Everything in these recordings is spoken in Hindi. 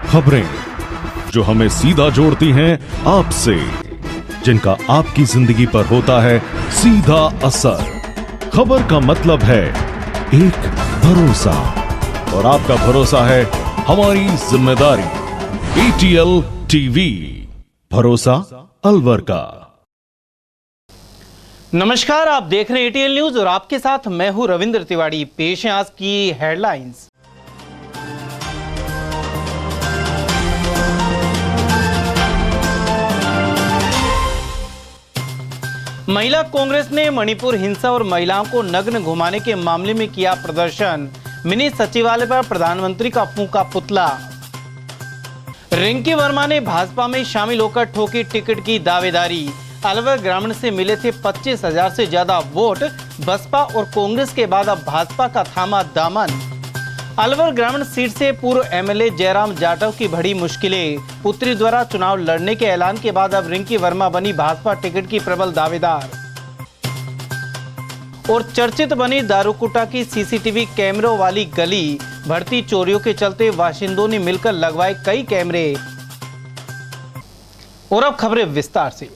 खबरें जो हमें सीधा जोड़ती हैं आपसे, जिनका आपकी जिंदगी पर होता है सीधा असर। खबर का मतलब है एक भरोसा, और आपका भरोसा है हमारी जिम्मेदारी। ATL टीवी, भरोसा अलवर का। नमस्कार, आप देख रहे हैं ATL न्यूज और आपके साथ मैं हूं रविंद्र तिवारी। पेश है आज की हेडलाइंस। महिला कांग्रेस ने मणिपुर हिंसा और महिलाओं को नग्न घुमाने के मामले में किया प्रदर्शन। मिनी सचिवालय पर प्रधानमंत्री का फूंका पुतला। रिंकी वर्मा ने भाजपा में शामिल होकर ठोकी टिकट की दावेदारी। अलवर ग्रामीण से मिले थे 25,000 से ज्यादा वोट। बसपा और कांग्रेस के बाद अब भाजपा का थामा दामन। अलवर ग्रामीण सीट से पूर्व MLA जयराम जाटव की बड़ी मुश्किलें। पुत्री द्वारा चुनाव लड़ने के ऐलान के बाद अब रिंकी वर्मा बनी भाजपा टिकट की प्रबल दावेदार। और चर्चित बनी दारूकुटा की CCTV कैमरों वाली गली। बढ़ती चोरियों के चलते बाशिंदों ने मिलकर लगवाए कई कैमरे। और अब खबरें विस्तार से।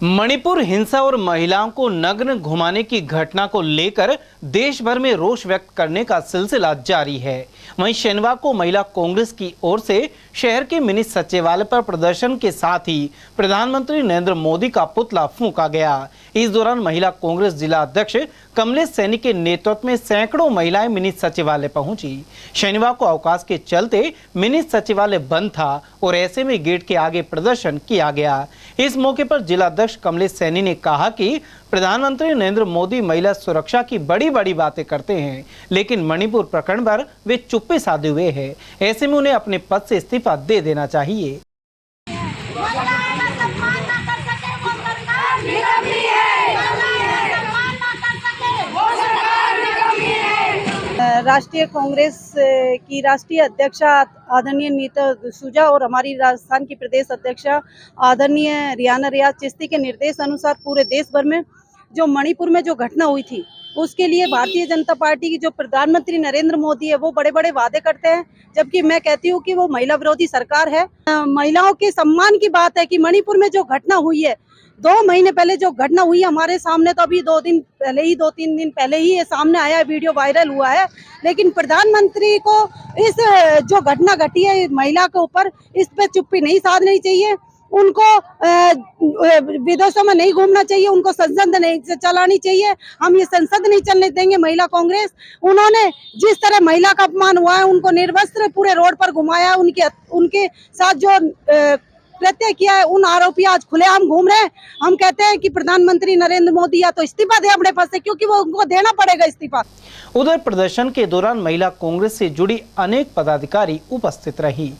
मणिपुर हिंसा और महिलाओं को नग्न घुमाने की घटना को लेकर देश भर में रोष व्यक्त करने का सिलसिला जारी है। वहीं शनिवार को महिला कांग्रेस की ओर से शहर के मिनी सचिवालय पर प्रदर्शन के साथ ही प्रधानमंत्री नरेंद्र मोदी का पुतला फूंका गया। इस दौरान महिला कांग्रेस जिला अध्यक्ष कमलेश सैनी के नेतृत्व में सैकड़ों महिलाएं मिनी सचिवालय पहुंची। शनिवार को अवकाश के चलते मिनी सचिवालय बंद था और ऐसे में गेट के आगे प्रदर्शन किया गया। इस मौके पर जिला अध्यक्ष कमलेश सैनी ने कहा कि प्रधानमंत्री नरेंद्र मोदी महिला सुरक्षा की बड़ी बड़ी बातें करते हैं, लेकिन मणिपुर प्रकरण पर वे चुप्पी साधे हुए हैं। ऐसे में उन्हें अपने पद से इस्तीफा दे देना चाहिए। राष्ट्रीय कांग्रेस की राष्ट्रीय अध्यक्षा आदरणीय नीता सुजा और हमारी राजस्थान की प्रदेश अध्यक्षा आदरणीय रियाना रियाज चिश्ती के निर्देश अनुसार पूरे देश भर में जो मणिपुर में जो घटना हुई थी, उसके लिए भारतीय जनता पार्टी की जो प्रधानमंत्री नरेंद्र मोदी है वो बड़े बड़े वादे करते हैं, जबकि मैं कहती हूँ कि वो महिला विरोधी सरकार है। महिलाओं के सम्मान की बात है कि मणिपुर में जो घटना हुई है, 2 महीने पहले जो घटना हुई हमारे सामने, तो अभी 2-3 दिन पहले ही ये सामने आया है, वीडियो वायरल हुआ है। लेकिन प्रधानमंत्री को इस जो घटना घटी है महिला के ऊपर, इस पे चुप्पी नहीं साधनी चाहिए। उनको विदेशों में नहीं घूमना चाहिए, उनको संसद नहीं चलानी चाहिए। हम ये संसद नहीं चलने देंगे। महिला कांग्रेस, उन्होंने जिस तरह महिला का अपमान हुआ है, उनको निर्वस्त्र पूरे रोड पर घुमाया, उनके साथ जो कृत्य किया है, उन आरोपी आज खुलेआम घूम रहे हैं। हम कहते हैं कि प्रधानमंत्री नरेंद्र मोदी या तो इस्तीफा दे अपने पद से, क्योंकि वो उनको देना पड़ेगा इस्तीफा। उधर प्रदर्शन के दौरान महिला कांग्रेस से जुड़ी अनेक पदाधिकारी उपस्थित रही।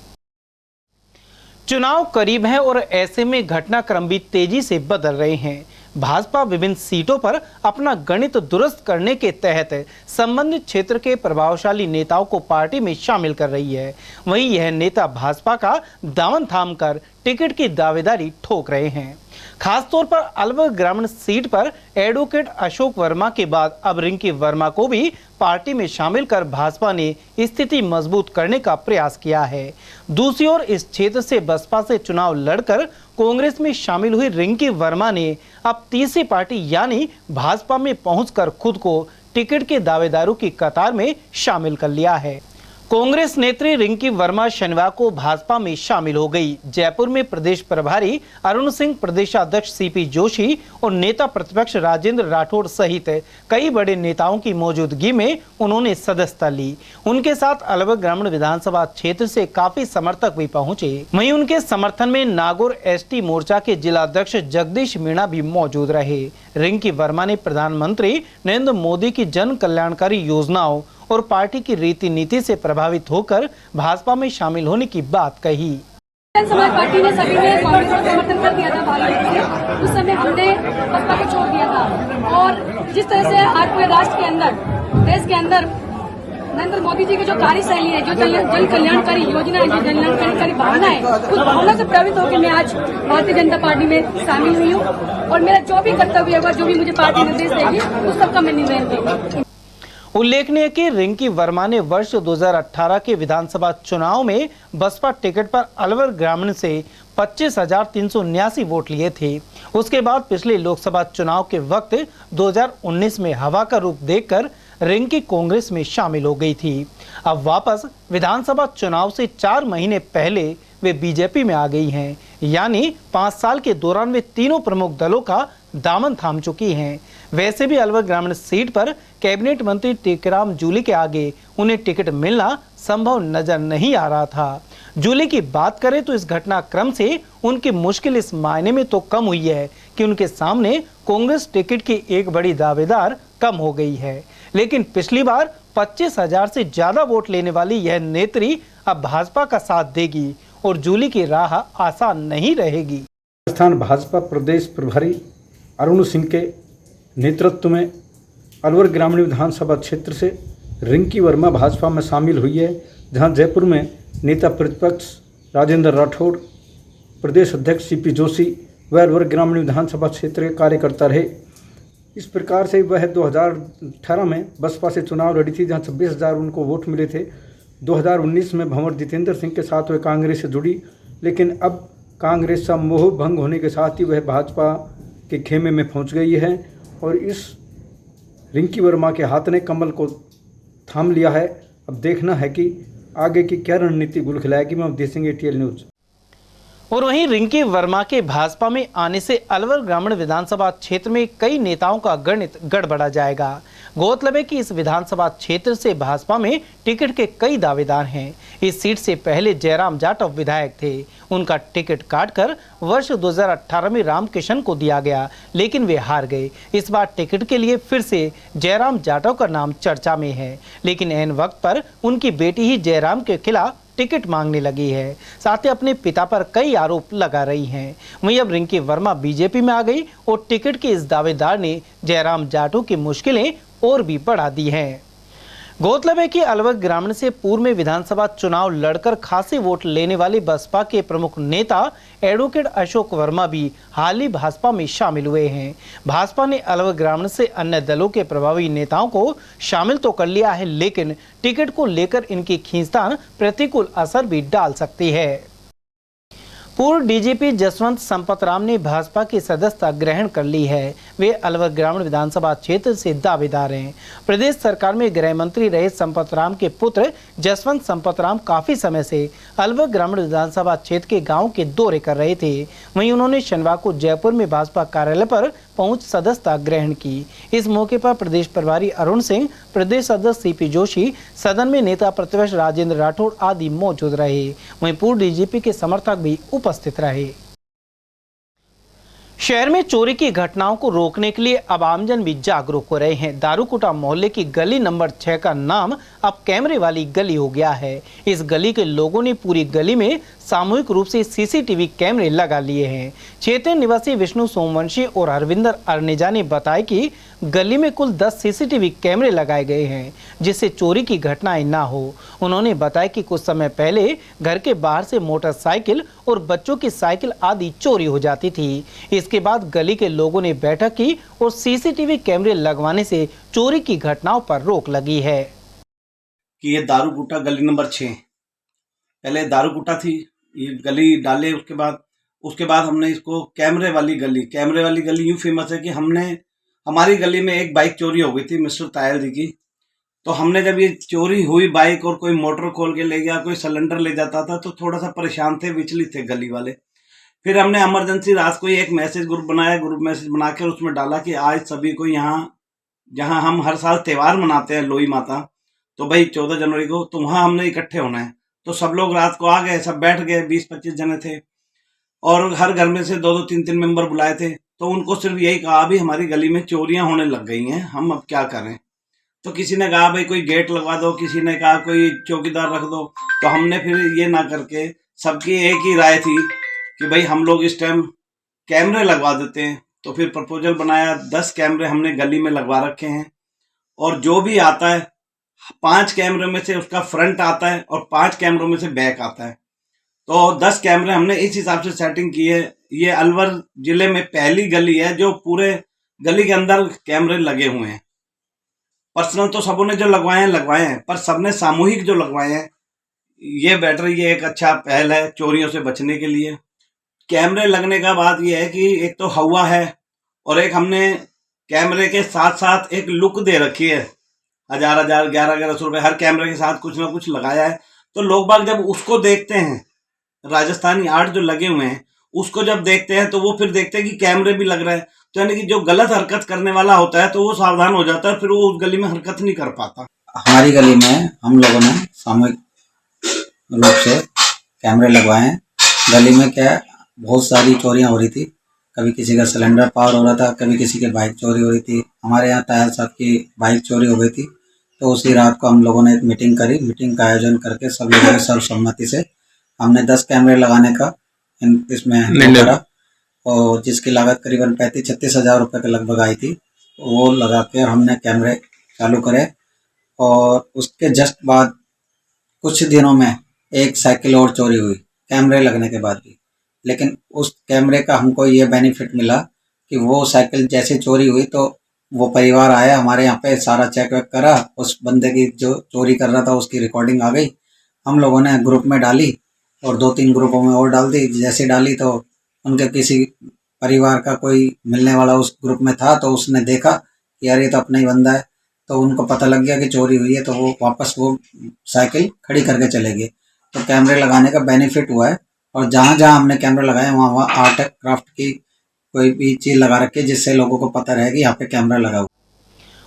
चुनाव करीब है और ऐसे में घटनाक्रम भी तेजी से बदल रहे हैं। भाजपा विभिन्न सीटों पर अपना गणित दुरुस्त करने के तहत संबंधित क्षेत्र के प्रभावशाली नेताओं को पार्टी में शामिल कर रही है। वहीं यह नेता भाजपा का दामन थामकर टिकट की दावेदारी ठोक रहे हैं। खासतौर पर अलवर ग्रामीण सीट पर एडवोकेट अशोक वर्मा के बाद अब रिंकी वर्मा को भी पार्टी में शामिल कर भाजपा ने स्थिति मजबूत करने का प्रयास किया है। दूसरी ओर इस क्षेत्र से बसपा से चुनाव लड़कर कांग्रेस में शामिल हुई रिंकी वर्मा ने अब तीसरी पार्टी यानी भाजपा में पहुंचकर खुद को टिकट के दावेदारों की कतार में शामिल कर लिया है। कांग्रेस नेत्री रिंकी वर्मा शनिवार को भाजपा में शामिल हो गई। जयपुर में प्रदेश प्रभारी अरुण सिंह, प्रदेशाध्यक्ष CP जोशी और नेता प्रतिपक्ष राजेंद्र राठौड़ सहित कई बड़े नेताओं की मौजूदगी में उन्होंने सदस्यता ली। उनके साथ अलवर ग्रामीण विधानसभा क्षेत्र से काफी समर्थक भी पहुंचे। वहीं उनके समर्थन में नागौर ST मोर्चा के जिलाध्यक्ष जगदीश मीणा भी मौजूद रहे। रिंकी वर्मा ने प्रधानमंत्री नरेंद्र मोदी की जन कल्याणकारी योजनाओं और पार्टी की रीति नीति से प्रभावित होकर भाजपा में शामिल होने की बात कही। समाज पार्टी ने सभी ने कांग्रेस को समर्थन कर दिया था भारत, उस समय हमने बसपा को छोड़ दिया था। और जिस तरह से आज पूरे राष्ट्र के अंदर, देश के अंदर नरेंद्र मोदी जी की जो कार्यशैली है, जो जन कल्याणकारी योजना है, जो जन कल्याणकारी भावना है, उस भावना से प्रभावित होकर मैं आज भारतीय जनता पार्टी में शामिल हुई हूँ। और मेरा जो भी कर्तव्य होगा, जो भी मुझे पार्टी निर्देश देगी, उस सबका मैं निर्णय दूंगी। उल्लेखनीय कि रिंकी वर्मा ने वर्ष 2018 के विधानसभा चुनाव में बसपा टिकट पर अलवर ग्रामीण से 25,379 वोट लिए थे। उसके बाद पिछले लोकसभा चुनाव के वक्त 2019 में हवा का रूप देखकर रिंकी कांग्रेस में शामिल हो गई थी। अब वापस विधानसभा चुनाव से 4 महीने पहले वे बीजेपी में आ गई हैं। यानी 5 साल के दौरान वे तीनों प्रमुख दलों का दामन थाम चुकी हैं। वैसे भी अलवर ग्रामीण सीट पर कैबिनेट मंत्री टेकराम जूली के आगे उन्हें टिकट मिलना संभव नजर नहीं आ रहा था। जूली की बात करें तो इस घटनाक्रम से उनकी मुश्किल इस मायने में तो कम हुई है कि उनके सामने कांग्रेस टिकट की एक बड़ी दावेदार कम हो गई है। लेकिन पिछली बार 25,000 से ज्यादा वोट लेने वाली यह नेत्री अब भाजपा का साथ देगी और जूली की राह आसान नहीं रहेगी। राजस्थान भाजपा प्रदेश प्रभारी अरुण सिंह के नेतृत्व में अलवर ग्रामीण विधानसभा क्षेत्र से रिंकी वर्मा भाजपा में शामिल हुई है, जहां जयपुर में नेता प्रतिपक्ष राजेंद्र राठौड़, प्रदेश अध्यक्ष सीपी जोशी व अलवर ग्रामीण विधानसभा क्षेत्र के कार्यकर्ता रहे। इस प्रकार से वह 2018 में बसपा से चुनाव लड़ी थी, जहां 26,000 उनको वोट मिले थे। 2019 में भंवर जितेंद्र सिंह के साथ वह कांग्रेस से जुड़ी, लेकिन अब कांग्रेस का मोह भंग होने के साथ ही वह भाजपा के खेमे में पहुंच गई है और इस रिंकी वर्मा के हाथ ने कमल को थाम लिया है। अब देखना है कि आगे की क्या रणनीति गुल खिलाएगी। मैं देखेंगे ATL न्यूज। और वहीं रिंकी वर्मा के भाजपा में आने से अलवर ग्रामीण विधानसभा क्षेत्र में कई नेताओं का गणित गड़बड़ा जाएगा। गौरतलब है कि इस विधानसभा क्षेत्र से भाजपा में टिकट के कई दावेदार हैं। इस सीट से पहले जयराम जाटव विधायक थे। उनका टिकट काटकर वर्ष 2018 में रामकिशन को दिया गया, लेकिन वे हार गए। इस बार टिकट के लिए फिर से जयराम जाटव का नाम चर्चा में है, लेकिन ऐन वक्त पर उनकी बेटी ही जयराम के खिलाफ टिकट मांगने लगी है। साथ ही अपने पिता पर कई आरोप लगा रही हैं। वहीं अब रिंकी वर्मा बीजेपी में आ गई और टिकट के इस दावेदार ने जयराम जाटव की मुश्किलें और भी बढ़ा दी हैं। गौरतलब है कि अलवर ग्रामीण से पूर्व में विधानसभा चुनाव लड़कर खासे वोट लेने वाले बसपा के प्रमुख नेता एडवोकेट अशोक वर्मा भी हाल ही भाजपा में शामिल हुए हैं। भाजपा ने अलवर ग्रामीण से अन्य दलों के प्रभावी नेताओं को शामिल तो कर लिया है, लेकिन टिकट को लेकर इनकी खींचतान प्रतिकूल असर भी डाल सकती है। पूर्व डीजीपी जसवंत संपत राम ने भाजपा की सदस्यता ग्रहण कर ली है। वे अलवर ग्रामीण विधानसभा क्षेत्र से दावेदार हैं। प्रदेश सरकार में गृह मंत्री रहे संपत राम के पुत्र जसवंत संपत राम काफी समय से अलवर ग्रामीण विधानसभा क्षेत्र के गांव के दौरे कर रहे थे। वहीं उन्होंने शनिवार को जयपुर में भाजपा कार्यालय पर पहुंच सदस्यता ग्रहण की। इस मौके पर प्रदेश प्रभारी अरुण सिंह, प्रदेश अध्यक्ष सीपी जोशी, सदन में नेता प्रतिपक्ष राजेंद्र राठौड़ आदि मौजूद रहे। वहीं पूर्व डीजीपी के समर्थक भी उपस्थित रहे। शहर में चोरी की घटनाओं को रोकने के लिए अब आमजन भी जागरूक हो रहे हैं। दारूकुटा मोहल्ले की गली नंबर 6 का नाम अब कैमरे वाली गली हो गया है। इस गली के लोगों ने पूरी गली में सामूहिक रूप से सीसीटीवी कैमरे लगा लिए हैं। क्षेत्र निवासी विष्णु सोमवंशी और हरविंदर अर्नेजा ने बताया कि गली में कुल 10 सीसीटीवी कैमरे लगाए गए हैं, जिससे चोरी की घटनाएं ना हो। उन्होंने बताया कि कुछ समय पहले घर के बाहर से मोटरसाइकिल और बच्चों की साइकिल आदि चोरी हो जाती थी। इसके बाद गली के लोगों ने बैठक की और सीसीटीवी कैमरे लगवाने से चोरी की घटनाओं पर रोक लगी है। कि ये दारूकुटा गली नंबर 6 पहले दारूकुटा थी, ये गली डाले। उसके बाद हमने इसको कैमरे वाली गली यूं फेमस है कि हमारी गली में एक बाइक चोरी हो गई थी मिस्टर तायल जी की। तो हमने जब ये चोरी हुई बाइक और कोई मोटर खोल के ले गया, कोई सिलेंडर ले जाता था, तो थोड़ा सा परेशान थे, विचलित थे गली वाले। फिर हमने इमरजेंसी रात को एक मैसेज ग्रुप बनाया, ग्रुप मैसेज बनाकर उसमें डाला कि आज सभी को यहाँ जहाँ हम हर साल त्यौहार मनाते हैं लोई माता, तो भाई 14 जनवरी को, तो वहाँ हमने इकट्ठे होना है। तो सब लोग रात को आ गए, सब बैठ गए, 20-25 जने थे और हर घर में से 2-2, 3-3 मेंबर बुलाए थे। तो उनको सिर्फ यही कहा, अभी हमारी गली में चोरियां होने लग गई हैं, हम अब क्या करें। तो किसी ने कहा भाई कोई गेट लगवा दो, किसी ने कहा कोई चौकीदार रख दो। तो हमने फिर ये ना करके सबकी एक ही राय थी कि भाई हम लोग इस टाइम कैमरे लगवा देते हैं। तो फिर प्रपोजल बनाया, 10 कैमरे हमने गली में लगवा रखे हैं और जो भी आता है 5 कैमरे में से उसका फ्रंट आता है और 5 कैमरों में से बैक आता है। तो 10 कैमरे हमने इस हिसाब से सेटिंग की है। ये अलवर जिले में पहली गली है जो पूरे गली के अंदर कैमरे लगे हुए हैं। पर्सनल तो सबों ने जो लगवाए हैं, पर सबने सामूहिक जो लगवाए हैं, ये बेटर, ये एक अच्छा पहल है चोरियों से बचने के लिए। कैमरे लगने का बात ये है कि एक तो हवा है, और एक हमने कैमरे के साथ साथ एक लुक दे रखी है। 1000 1100 रुपए हर कैमरे के साथ कुछ ना कुछ लगाया है। तो लोग बाग जब उसको देखते हैं, राजस्थानी आर्ट जो लगे हुए हैं उसको जब देखते हैं, तो वो फिर देखते हैं कि कैमरे भी लग रहे हैं, तो यानी कि जो गलत हरकत करने वाला होता है तो वो सावधान हो जाता है, फिर वो उस गली में हरकत नहीं कर पाता। हमारी गली में हम लोगों ने सामूहिक रूप से कैमरे लगवाए हैं। गली में क्या बहुत सारी चोरियां हो रही थी, कभी किसी का सिलेंडर पार हो रहा था, कभी किसी की बाइक चोरी हो रही थी। हमारे यहाँ तायल साहब की बाइक चोरी हो गई थी, तो उसी रात को हम लोगों ने एक मीटिंग करी। मीटिंग का आयोजन करके सब लोगों की सर्वसम्मति से हमने 10 कैमरे लगाने का इसमें निर्णय करा, और जिसकी लागत करीबन 35-36 हज़ार रुपये के लगभग आई थी। वो लगा के हमने कैमरे चालू करे, और उसके जस्ट बाद कुछ दिनों में एक साइकिल और चोरी हुई कैमरे लगने के बाद भी। लेकिन उस कैमरे का हमको ये बेनिफिट मिला कि वो साइकिल जैसे चोरी हुई तो वो परिवार आया हमारे यहाँ पे, सारा चेक वेक करा, उस बंदे की जो चोरी कर रहा था उसकी रिकॉर्डिंग आ गई। हम लोगों ने ग्रुप में डाली और 2-3 ग्रुपों में और डाल दी। जैसे डाली तो उनके किसी परिवार का कोई मिलने वाला उस ग्रुप में था, तो उसने देखा कि यार ये तो अपना ही बंदा है, तो उनको पता लग गया कि चोरी हुई है, तो वो वापस वो साइकिल खड़ी करके चले गए। तो कैमरे लगाने का बेनिफिट हुआ है, और जहाँ जहाँ हमने कैमरे लगाए वहाँ आर्ट क्राफ्ट की कोई भी चीज़ लगा रखी है, जिससे लोगों को पता रहे कि यहाँ पे कैमरा लगा हुआ।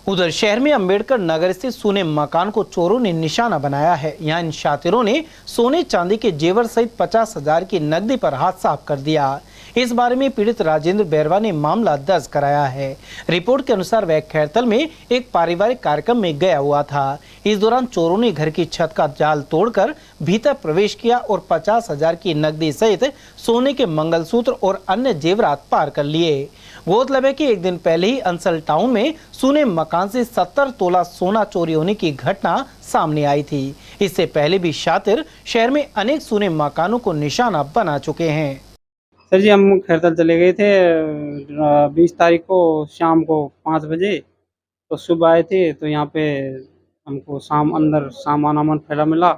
उधर शहर में अंबेडकर नगर स्थित सोने मकान को चोरों ने निशाना बनाया है। यहाँ इन शातिरों ने सोने चांदी के जेवर सहित 50,000 की नकदी पर हाथ साफ कर दिया। इस बारे में पीड़ित राजेंद्र बैरवा ने मामला दर्ज कराया है। रिपोर्ट के अनुसार वह खैरतल में एक पारिवारिक कार्यक्रम में गया हुआ था। इस दौरान चोरों ने घर की छत का जाल तोड़कर भीतर प्रवेश किया और 50,000 की नकदी सहित सोने के मंगलसूत्र और अन्य जेवरात पार कर लिए। गौरतलब है कि एक दिन पहले ही अंसल टाउन में सोने मकान से 70 तोला सोना चोरी होने की घटना सामने आई थी। इससे पहले भी शातिर शहर में अनेक सोने मकानों को निशाना बना चुके हैं। सर जी, हम खैरतल चले गए थे 20 तारीख को शाम को 5 बजे। तो सुबह आए थे तो यहाँ पे हमको अंदर सामान वामान फैला मिला।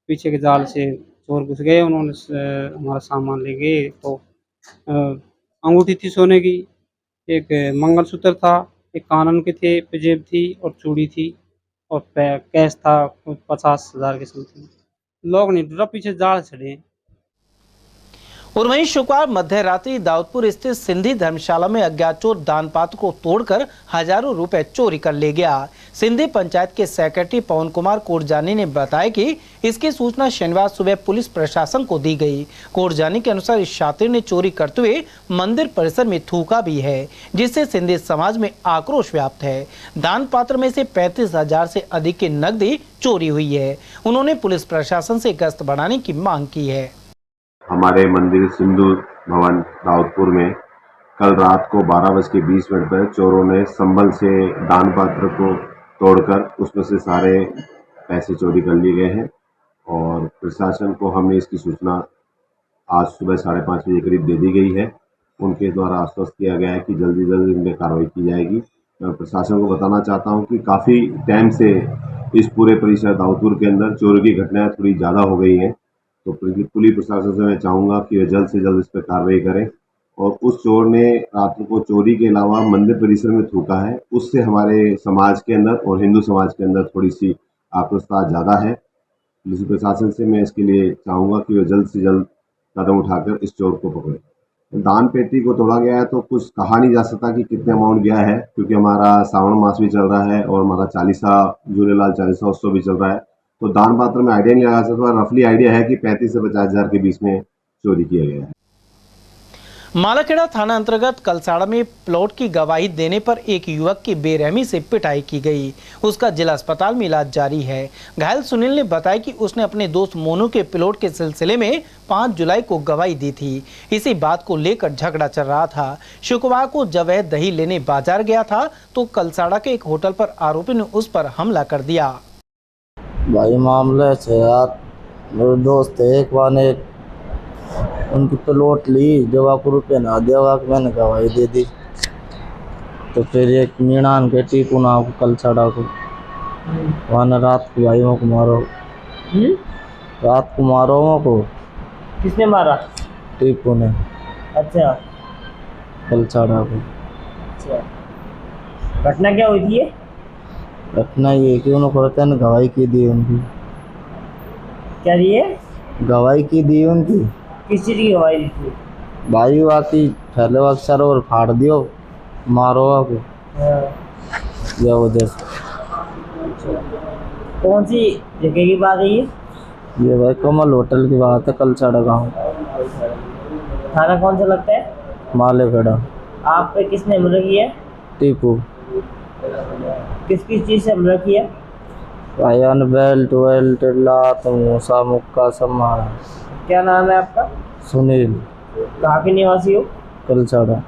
पीछे के जाल से चोर घुस गए, उन्होंने हमारा सामान ले गए। तो अंगूठी थी सोने की, एक मंगलसूत्र था, एक कानन के थे, पंजेब थी और चूड़ी थी, और कैश था 50,000 के समथिंग। लोग नहीं डरा, पीछे जाल चढ़े। और वहीं शुक्रवार मध्य रात्रि दाऊदपुर स्थित सिंधी धर्मशाला में अज्ञात चोर दान पात्र को तोड़कर हजारों रुपए चोरी कर ले गया। सिंधी पंचायत के सेक्रेटरी पवन कुमार कोटजानी ने बताया कि इसकी सूचना शनिवार सुबह पुलिस प्रशासन को दी गई। कोटजानी के अनुसार इस शातिर ने चोरी करते हुए मंदिर परिसर में थूका भी है, जिससे सिंधी समाज में आक्रोश व्याप्त है। दान पात्र में से 35,000 से अधिक की नकदी चोरी हुई है। उन्होंने पुलिस प्रशासन से गश्त बढ़ाने की मांग की है। हमारे मंदिर सिंधु भवन दाऊदपुर में कल रात को 12:20 पर चोरों ने संभल से दान पात्र को तोड़कर उसमें से सारे पैसे चोरी कर लिए गए हैं, और प्रशासन को हमने इसकी सूचना आज सुबह 5:30 बजे करीब दे दी गई है। उनके द्वारा आश्वस्त किया गया है कि जल्दी जल्दी इन पर कार्रवाई की जाएगी। मैं प्रशासन को बताना चाहता हूं कि काफ़ी टाइम से इस पूरे परिसर दाऊदपुर के अंदर चोरी की घटनाएं थोड़ी ज़्यादा हो गई हैं, तो पुलिस प्रशासन से मैं चाहूँगा कि वे जल्द से जल्द इस पर कार्रवाई करें। और उस चोर ने रात को चोरी के अलावा मंदिर परिसर में थूका है, उससे हमारे समाज के अंदर और हिंदू समाज के अंदर थोड़ी सी आक्रोशता ज़्यादा है। पुलिस प्रशासन से मैं इसके लिए चाहूँगा कि वे जल्द से जल्द कदम उठाकर इस चोर को पकड़े। दान पेटी को तोड़ा गया है तो कुछ कहा नहीं जा सकता कि कितने अमाउंट गया है, क्योंकि हमारा श्रावण मास भी चल रहा है और हमारा झूलेलाल चालीसा उत्सव भी चल रहा है। तो दान पात्र में आइडिया नहीं लगा सकता, रफली आइडिया है कि 35 से 50,000 के बीच में चोरी किया गया है। मालाखेड़ा थाना अंतर्गत कलसाड़ा में प्लॉट की गवाही देने पर एक युवक की बेरहमी से पिटाई की गई। उसका जिला अस्पताल में इलाज जारी है। घायल सुनील ने बताया कि उसने अपने दोस्त मोनू के प्लॉट के सिलसिले में 5 जुलाई को गवाही दी थी। इसी बात को लेकर झगड़ा चल रहा था। शुक्रवार को जब वह दही लेने बाजार गया था तो कलसाड़ा के एक होटल पर आरोपी ने उस पर हमला कर दिया। भाई मामले से यार, मेरे दोस्त एक बार ने उनकी प्लॉट ली, जवाब को रुपये ना देवा, मैंने गवाही दे दी। तो फिर एक मीणान के टीकू नाम कलसाड़ा को वहाँ रात को भाइयों को मारो, रात को मारो को। किसने मारा? टीपू ने। अच्छा, कल चाड़ा को। अच्छा, घटना क्या हुई थी ये? घटना ये कि उन्होंने गवाही की दी उनकी। क्या दिए? गवाही की दी उनकी। किस चीज़ की गवाही दी थी? भाई वाकी फैले अक्सर और फाड़ दियो, मारो को। यह वजह से। कौन सी जगह की बात है ये? ये भाई कमल होटल की बात है, कल चाड़ा गाँव। थाना कौन सा लगता है? मालेखेड़ा। आप पे किसने हमला किया? टीपू। किस किस चीज़ से हमला किया? भाईयान बेल्ट वेल्ट लात मूसा मुक्का सब मारा। क्या नाम है आपका? सुनील। कहाँ के निवासी हो? कल चाड़ा।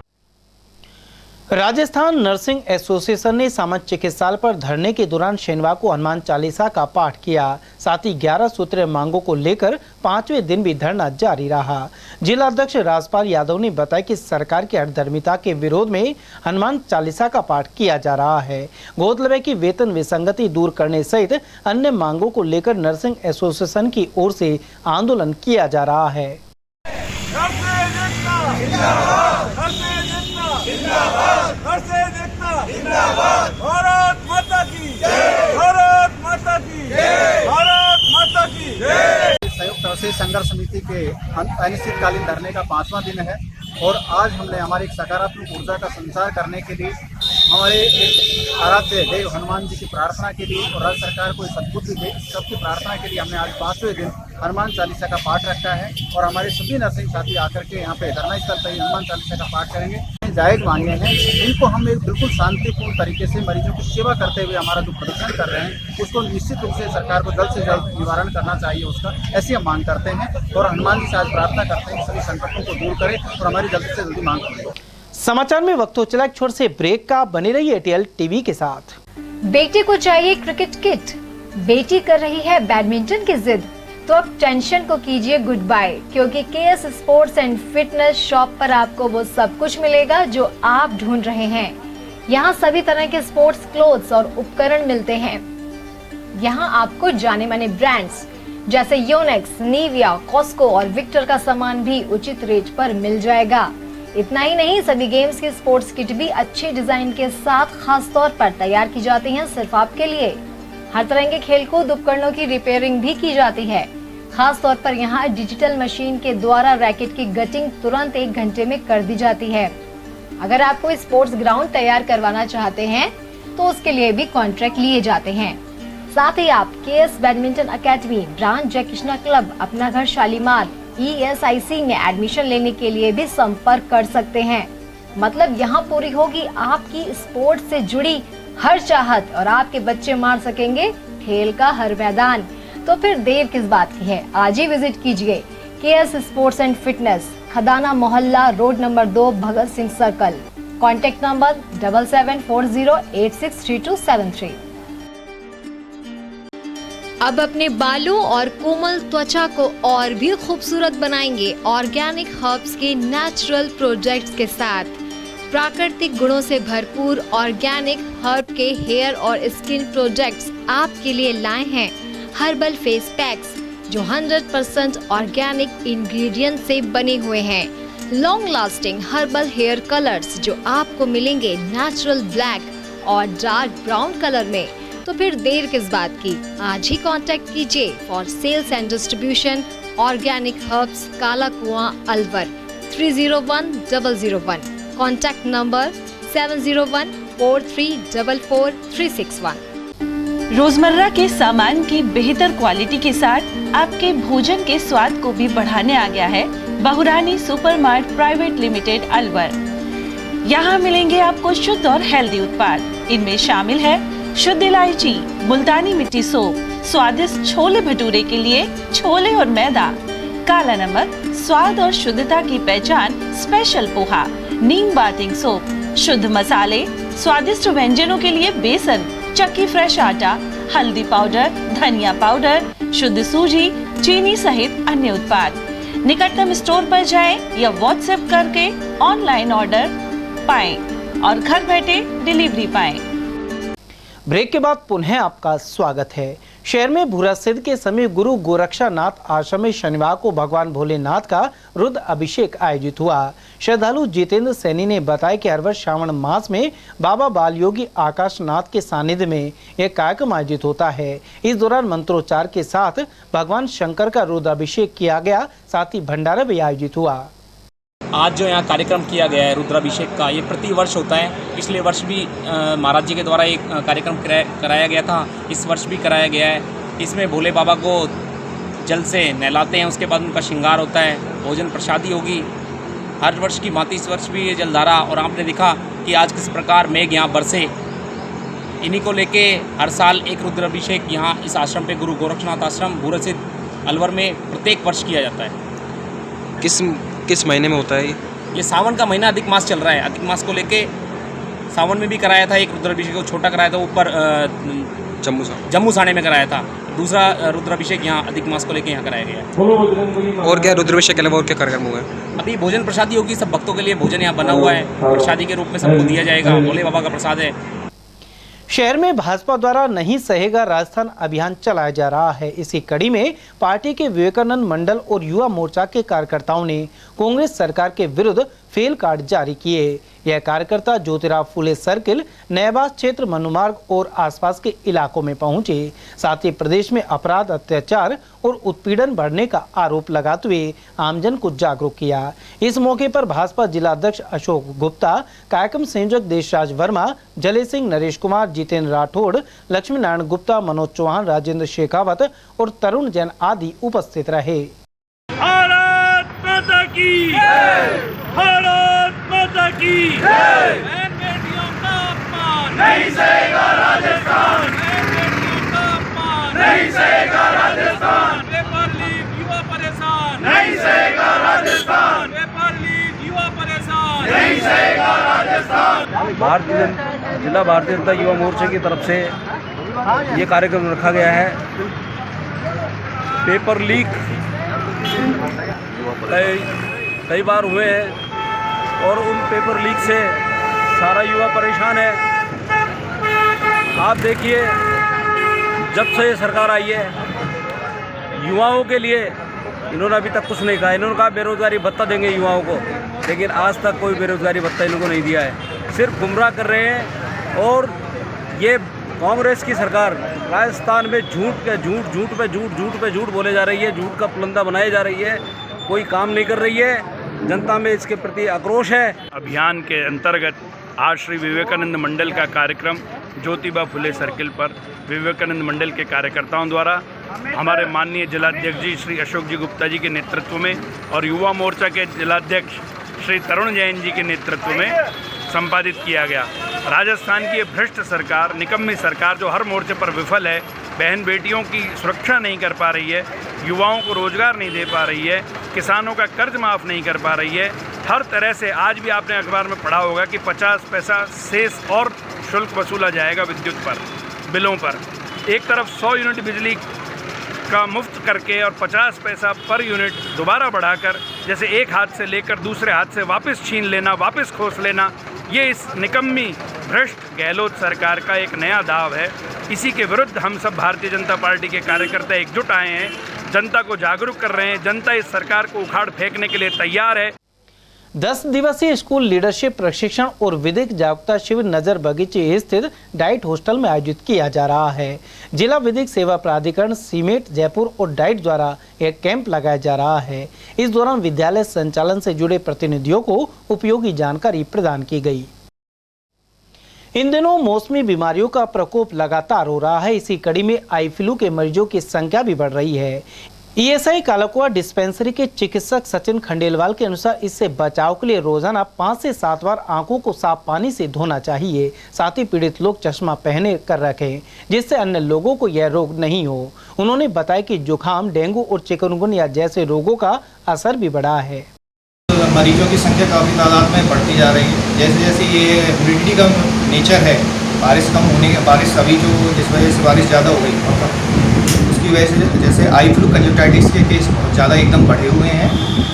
राजस्थान नर्सिंग एसोसिएशन ने सामान्य चिकित्सालय पर धरने के दौरान शनिवार को हनुमान चालीसा का पाठ किया। साथ ही 11 सूत्रीय मांगों को लेकर 5वें दिन भी धरना जारी रहा। जिला अध्यक्ष राजपाल यादव ने बताया कि सरकार की हठधर्मिता के विरोध में हनुमान चालीसा का पाठ किया जा रहा है। गौरतलब है कि वेतन विसंगति दूर करने सहित अन्य मांगों को लेकर नर्सिंग एसोसिएशन की ओर से आंदोलन किया जा रहा है। भारत माता की जय, भारत माता की जय, भारत माता की जय। संयुक्त राष्ट्रीय संघर्ष समिति के अनिश्चितकालीन धरने का 5वां दिन है और आज हमने हमारी एक सकारात्मक ऊर्जा का संचार करने के लिए हमारे एक आराध्य देव हनुमान जी की प्रार्थना के लिए और राज्य सरकार को सद्बुद्धि दे, सबकी प्रार्थना के लिए हमने आज 5वें दिन हनुमान चालीसा का पाठ रखा है और हमारे सभी नर्सिंग साथी आकर के यहाँ पे धरना स्थल पर हनुमान चालीसा का पाठ करेंगे। जायज मांगे हैं, इनको हम एक बिल्कुल शांतिपूर्ण तरीके से मरीजों की सेवा करते हुए हमारा जो प्रदर्शन कर रहे हैं उसको निश्चित रूप से सरकार को जल्द से जल्द निवारण करना चाहिए उसका, ऐसी हम मांग करते हैं और हनुमान जी से आज प्रार्थना करते हैं सभी संकटों को दूर करें और हमारी जल्द से जल्दी मांग करें। समाचार में वक्त हो चला एक छोटे से ब्रेक का, बने रहिए एटीएल टीवी के साथ। बेटे को चाहिए क्रिकेट किट, बेटी कर रही है बैडमिंटन की जिद, तो अब टेंशन को कीजिए गुड बाय, क्योंकि KS sports and fitness shop पर आपको वो सब कुछ मिलेगा जो आप ढूंढ रहे हैं। यहाँ सभी तरह के स्पोर्ट्स क्लोथ्स और उपकरण मिलते हैं। यहाँ आपको जाने माने ब्रांड्स जैसे योनेक्स, निविया, कॉस्को और विक्टर का सामान भी उचित रेट पर मिल जाएगा। इतना ही नहीं, सभी गेम्स की स्पोर्ट्स किट भी अच्छे डिजाइन के साथ खास तौर पर तैयार की जाती हैं सिर्फ आपके लिए। हर तरह के खेलकूद उपकरणों की रिपेयरिंग भी की जाती है। खास तौर पर यहाँ डिजिटल मशीन के द्वारा रैकेट की गटिंग तुरंत 1 घंटे में कर दी जाती है। अगर आप कोई स्पोर्ट्स ग्राउंड तैयार करवाना चाहते हैं तो उसके लिए भी कॉन्ट्रैक्ट लिए जाते हैं। साथ ही आप केएस बैडमिंटन अकेडमी, ब्रांच जय कृष्णा क्लब, अपना घर शालीमार, ESIC में एडमिशन लेने के लिए भी संपर्क कर सकते हैं। मतलब यहाँ पूरी होगी आपकी स्पोर्ट्स से जुड़ी हर चाहत और आपके बच्चे मार सकेंगे खेल का हर मैदान। तो फिर देर किस बात की है, आज ही विजिट कीजिए KS sports and fitness, Khadana मोहल्ला, road number 2, Bhagat Singh circle. Contact number 7740863273। अब अपने बालों और कोमल त्वचा को और भी खूबसूरत बनाएंगे ऑर्गेनिक हर्ब्स के नेचुरल प्रोडक्ट्स के साथ। प्राकृतिक गुणों से भरपूर ऑर्गेनिक हर्ब के हेयर और स्किन प्रोडक्ट्स आपके लिए लाए हैं हर्बल फेस पैक्स जो 100% ऑर्गेनिक इंग्रेडिएंट से बने हुए हैं। Long lasting herbal hair colours जो आपको मिलेंगे नेचुरल ब्लैक और डार्क ब्राउन कलर में। तो फिर देर किस बात की, आज ही कांटेक्ट कीजिए for sales and distribution organic herbs, Kala Kuan, Alwar 301001। Contact number 7014344361। रोजमर्रा के सामान की बेहतर क्वालिटी के साथ आपके भोजन के स्वाद को भी बढ़ाने आ गया है बहुरानी सुपरमार्ट प्राइवेट लिमिटेड अलवर। यहाँ मिलेंगे आपको शुद्ध और हेल्दी उत्पाद। इनमें शामिल है शुद्ध इलायची, मुल्तानी मिट्टी सोप, स्वादिष्ट छोले भटूरे के लिए छोले और मैदा, काला नमक, स्वाद और शुद्धता की पहचान स्पेशल पोहा, नीम बाथिंग सोप, शुद्ध मसाले, स्वादिष्ट व्यंजनों के लिए बेसन, चक्की फ्रेश आटा, हल्दी पाउडर, धनिया पाउडर, शुद्ध सूजी, चीनी सहित अन्य उत्पाद। निकटतम स्टोर पर जाएं या व्हाट्सएप करके ऑनलाइन ऑर्डर पाएं और घर बैठे डिलीवरी पाएं। ब्रेक के बाद पुनः आपका स्वागत है। शहर में भूरा सिद्ध के समीप गुरु गोरक्षानाथ आश्रम में शनिवार को भगवान भोलेनाथ का रुद्र अभिषेक आयोजित हुआ। श्रद्धालु जितेंद्र सैनी ने बताया कि हर वर्ष श्रावण मास में बाबा बाल योगी आकाशनाथ के सानिध्य में यह कार्यक्रम आयोजित होता है। इस दौरान मंत्रोच्चार के साथ भगवान शंकर का रुद्र अभिषेक किया गया, साथ ही भंडारा भी आयोजित हुआ। आज जो यहाँ कार्यक्रम किया गया है रुद्राभिषेक का, ये प्रति वर्ष होता है। पिछले वर्ष भी महाराज जी के द्वारा एक कार्यक्रम कराया गया था, इस वर्ष भी कराया गया है। इसमें भोले बाबा को जल से नहलाते हैं, उसके बाद उनका श्रृंगार होता है, भोजन प्रसादी होगी। हर वर्ष की भांति इस वर्ष भी ये जलधारा, और आपने देखा कि आज किस प्रकार मेघ यहाँ बरसे। इन्हीं को लेके हर साल एक रुद्राभिषेक यहाँ इस आश्रम पे, गुरु गोरक्षनाथ आश्रम भूरा सिद्ध अलवर में प्रत्येक वर्ष किया जाता है। किस महीने में होता है ये सावन का महीना, अधिक मास चल रहा है। अधिक मास को लेके सावन में भी कराया था एक रुद्राभिषेक, को छोटा कराया था ऊपर जम्मू साने में कराया था। दूसरा रुद्राभिषेक यहाँ अधिक मास को लेके यहाँ कराया गया है। और क्या रुद्राभिषेक के अलावा और क्या कार्यक्रम हुआ है? अभी भोजन प्रसादी होगी, सब भक्तों के लिए भोजन यहाँ बना हुआ है, प्रसादी के रूप में सबको दिया जाएगा। भोले बाबा का प्रसाद है। शहर में भाजपा द्वारा नहीं सहेगा राजस्थान अभियान चलाया जा रहा है। इसी कड़ी में पार्टी के विवेकानंद मंडल और युवा मोर्चा के कार्यकर्ताओं ने कांग्रेस सरकार के विरुद्ध फेल कार्ड जारी किए। यह कार्यकर्ता ज्योतिराव फुले सर्किल, नयाबाद क्षेत्र, मनुमार्ग और आसपास के इलाकों में पहुंचे। साथ ही प्रदेश में अपराध, अत्याचार और उत्पीड़न बढ़ने का आरोप लगाते हुए आमजन को जागरूक किया। इस मौके पर भाजपा जिलाध्यक्ष अशोक गुप्ता, कार्यक्रम संयोजक देशराज वर्मा, जले सिंह, नरेश कुमार, जितेंद्र राठौड़, लक्ष्मी नारायण गुप्ता, मनोज चौहान, राजेंद्र शेखावत और तरुण जैन आदि उपस्थित रहे। भारत माता की जय, भारत माता की जय। बेटियों का अपमान नहीं सहेगा राजस्थान, बेटियों का अपमान नहीं सहेगा राजस्थान। पेपर लीक युवा परेशान नहीं सहेगा राजस्थान, पेपर लीक युवा परेशान नहीं सहेगा राजस्थान। जिला भारतीय जनता युवा मोर्चा की तरफ से ये कार्यक्रम रखा गया है। पेपर लीक कई बार हुए हैं और उन पेपर लीक से सारा युवा परेशान है। आप देखिए, जब से ये सरकार आई है, युवाओं के लिए इन्होंने अभी तक कुछ नहीं कहा। इन्होंने कहा बेरोजगारी भत्ता देंगे युवाओं को, लेकिन आज तक कोई बेरोजगारी भत्ता इनको नहीं दिया है। सिर्फ गुमराह कर रहे हैं। और ये कांग्रेस की सरकार राजस्थान में झूठ पे झूठ बोले जा रही है, झूठ का पुलंदा बनाई जा रही है, कोई काम नहीं कर रही है। जनता में इसके प्रति आक्रोश है। अभियान के अंतर्गत आज श्री विवेकानंद मंडल का कार्यक्रम ज्योतिबा फुले सर्किल पर विवेकानंद मंडल के कार्यकर्ताओं द्वारा हमारे माननीय जिलाध्यक्ष जी श्री अशोक जी गुप्ता जी के नेतृत्व में और युवा मोर्चा के जिलाध्यक्ष श्री तरुण जैन जी के नेतृत्व में संपादित किया गया। राजस्थान की ये भ्रष्ट सरकार, निकम्मी सरकार, जो हर मोर्चे पर विफल है, बहन बेटियों की सुरक्षा नहीं कर पा रही है, युवाओं को रोजगार नहीं दे पा रही है, किसानों का कर्ज माफ़ नहीं कर पा रही है। हर तरह से आज भी आपने अखबार में पढ़ा होगा कि 50 पैसा शेष और शुल्क वसूला जाएगा विद्युत पर, बिलों पर। एक तरफ 100 यूनिट बिजली का मुफ्त करके और 50 पैसा पर यूनिट दोबारा बढ़ाकर, जैसे एक हाथ से लेकर दूसरे हाथ से वापस छीन लेना, वापस खोस लेना, ये इस निकम्मी भ्रष्ट गहलोत सरकार का एक नया दाव है। इसी के विरुद्ध हम सब भारतीय जनता पार्टी के कार्यकर्ता एकजुट आए हैं, जनता को जागरूक कर रहे हैं। जनता इस सरकार को उखाड़ फेंकने के लिए तैयार है। 10 दिवसीय स्कूल लीडरशिप प्रशिक्षण और विधिक जागरूकता शिविर नजर बगीचे स्थित डाइट हॉस्टल में आयोजित किया जा रहा है। जिला विधिक सेवा प्राधिकरण सीमेट जयपुर और डाइट द्वारा एक कैंप लगाया जा रहा है। इस दौरान विद्यालय संचालन से जुड़े प्रतिनिधियों को उपयोगी जानकारी प्रदान की गई। इन दिनों मौसमी बीमारियों का प्रकोप लगातार हो रहा है। इसी कड़ी में आई फ्लू के मरीजों की संख्या भी बढ़ रही है। ईएसआई कालाकुआ डिस्पेंसरी के चिकित्सक सचिन खंडेलवाल के अनुसार इससे बचाव के लिए रोजाना 5 से 7 बार आंखों को साफ पानी से धोना चाहिए। साथ ही पीड़ित लोग चश्मा पहने कर रखें, जिससे अन्य लोगों को यह रोग नहीं हो। उन्होंने बताया कि जुकाम, डेंगू और चिकनगुनिया जैसे रोगों का असर भी बढ़ा है। मरीजों की संख्या काफ़ी तादाद में बढ़ती जा रही है। जैसे जैसे ये ह्यूमिडिटी का नेचर है, बारिश कम होने के, बारिश अभी जो जिस वजह से बारिश ज़्यादा हो गई, उसकी वजह से जैसे आई फ्लू, कंजक्टाइटिस के केस बहुत ज़्यादा एकदम बढ़े हुए हैं।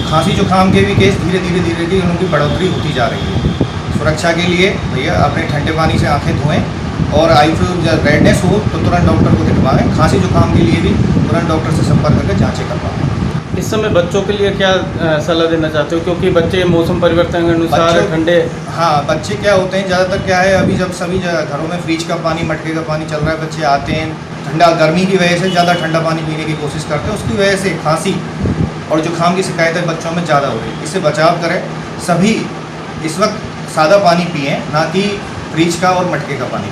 खांसी जुकाम के भी केस धीरे धीरे उनकी बढ़ोतरी होती जा रही है। सुरक्षा के लिए भैया अपने ठंडे पानी से आंखें धोएं और आई रेडनेस हो तो तुरंत डॉक्टर को दिखवाएं। खांसी जुकाम के लिए भी तुरंत डॉक्टर से संपर्क करके जांचें करवाएं। इस समय बच्चों के लिए क्या सलाह देना चाहते हो, क्योंकि बच्चे मौसम परिवर्तन के अनुसार ठंडे। हाँ, बच्चे क्या होते हैं ज़्यादातर क्या है, अभी जब सभी घरों में फ्रिज का पानी, मटके का पानी चल रहा है, बच्चे आते हैं ठंडा, गर्मी की वजह से ज़्यादा ठंडा पानी पीने की कोशिश करते हैं, उसकी वजह से खांसी और जुकाम की शिकायतें बच्चों में ज़्यादा हो रही है। इससे बचाव करें। सभी इस वक्त सादा पानी पिएं, ना कि फ्रिज का और मटके का पानी।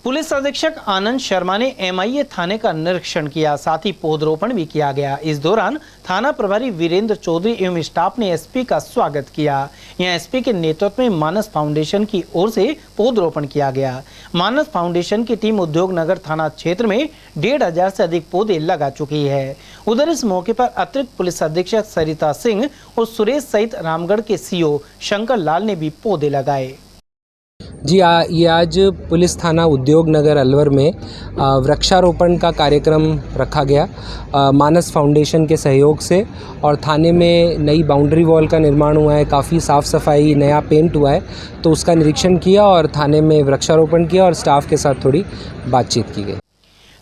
पुलिस अधीक्षक आनंद शर्मा ने एमआईए थाने का निरीक्षण किया, साथ ही पौधरोपण भी किया गया। इस दौरान थाना प्रभारी वीरेंद्र चौधरी एवं स्टाफ ने एसपी का स्वागत किया। यहां एसपी के नेतृत्व में मानस फाउंडेशन की ओर से पौधरोपण किया गया। मानस फाउंडेशन की टीम उद्योग नगर थाना क्षेत्र में 1500 से अधिक पौधे लगा चुकी है। उधर इस मौके पर अतिरिक्त पुलिस अधीक्षक सरिता सिंह और सुरेश सहित रामगढ़ के सीओ शंकर लाल ने भी पौधे लगाए। जी ये आज पुलिस थाना उद्योग नगर अलवर में वृक्षारोपण का कार्यक्रम रखा गया मानस फाउंडेशन के सहयोग से, और थाने में नई बाउंड्री वॉल का निर्माण हुआ है, काफ़ी साफ़ सफाई, नया पेंट हुआ है, तो उसका निरीक्षण किया और थाने में वृक्षारोपण किया और स्टाफ के साथ थोड़ी बातचीत की गई।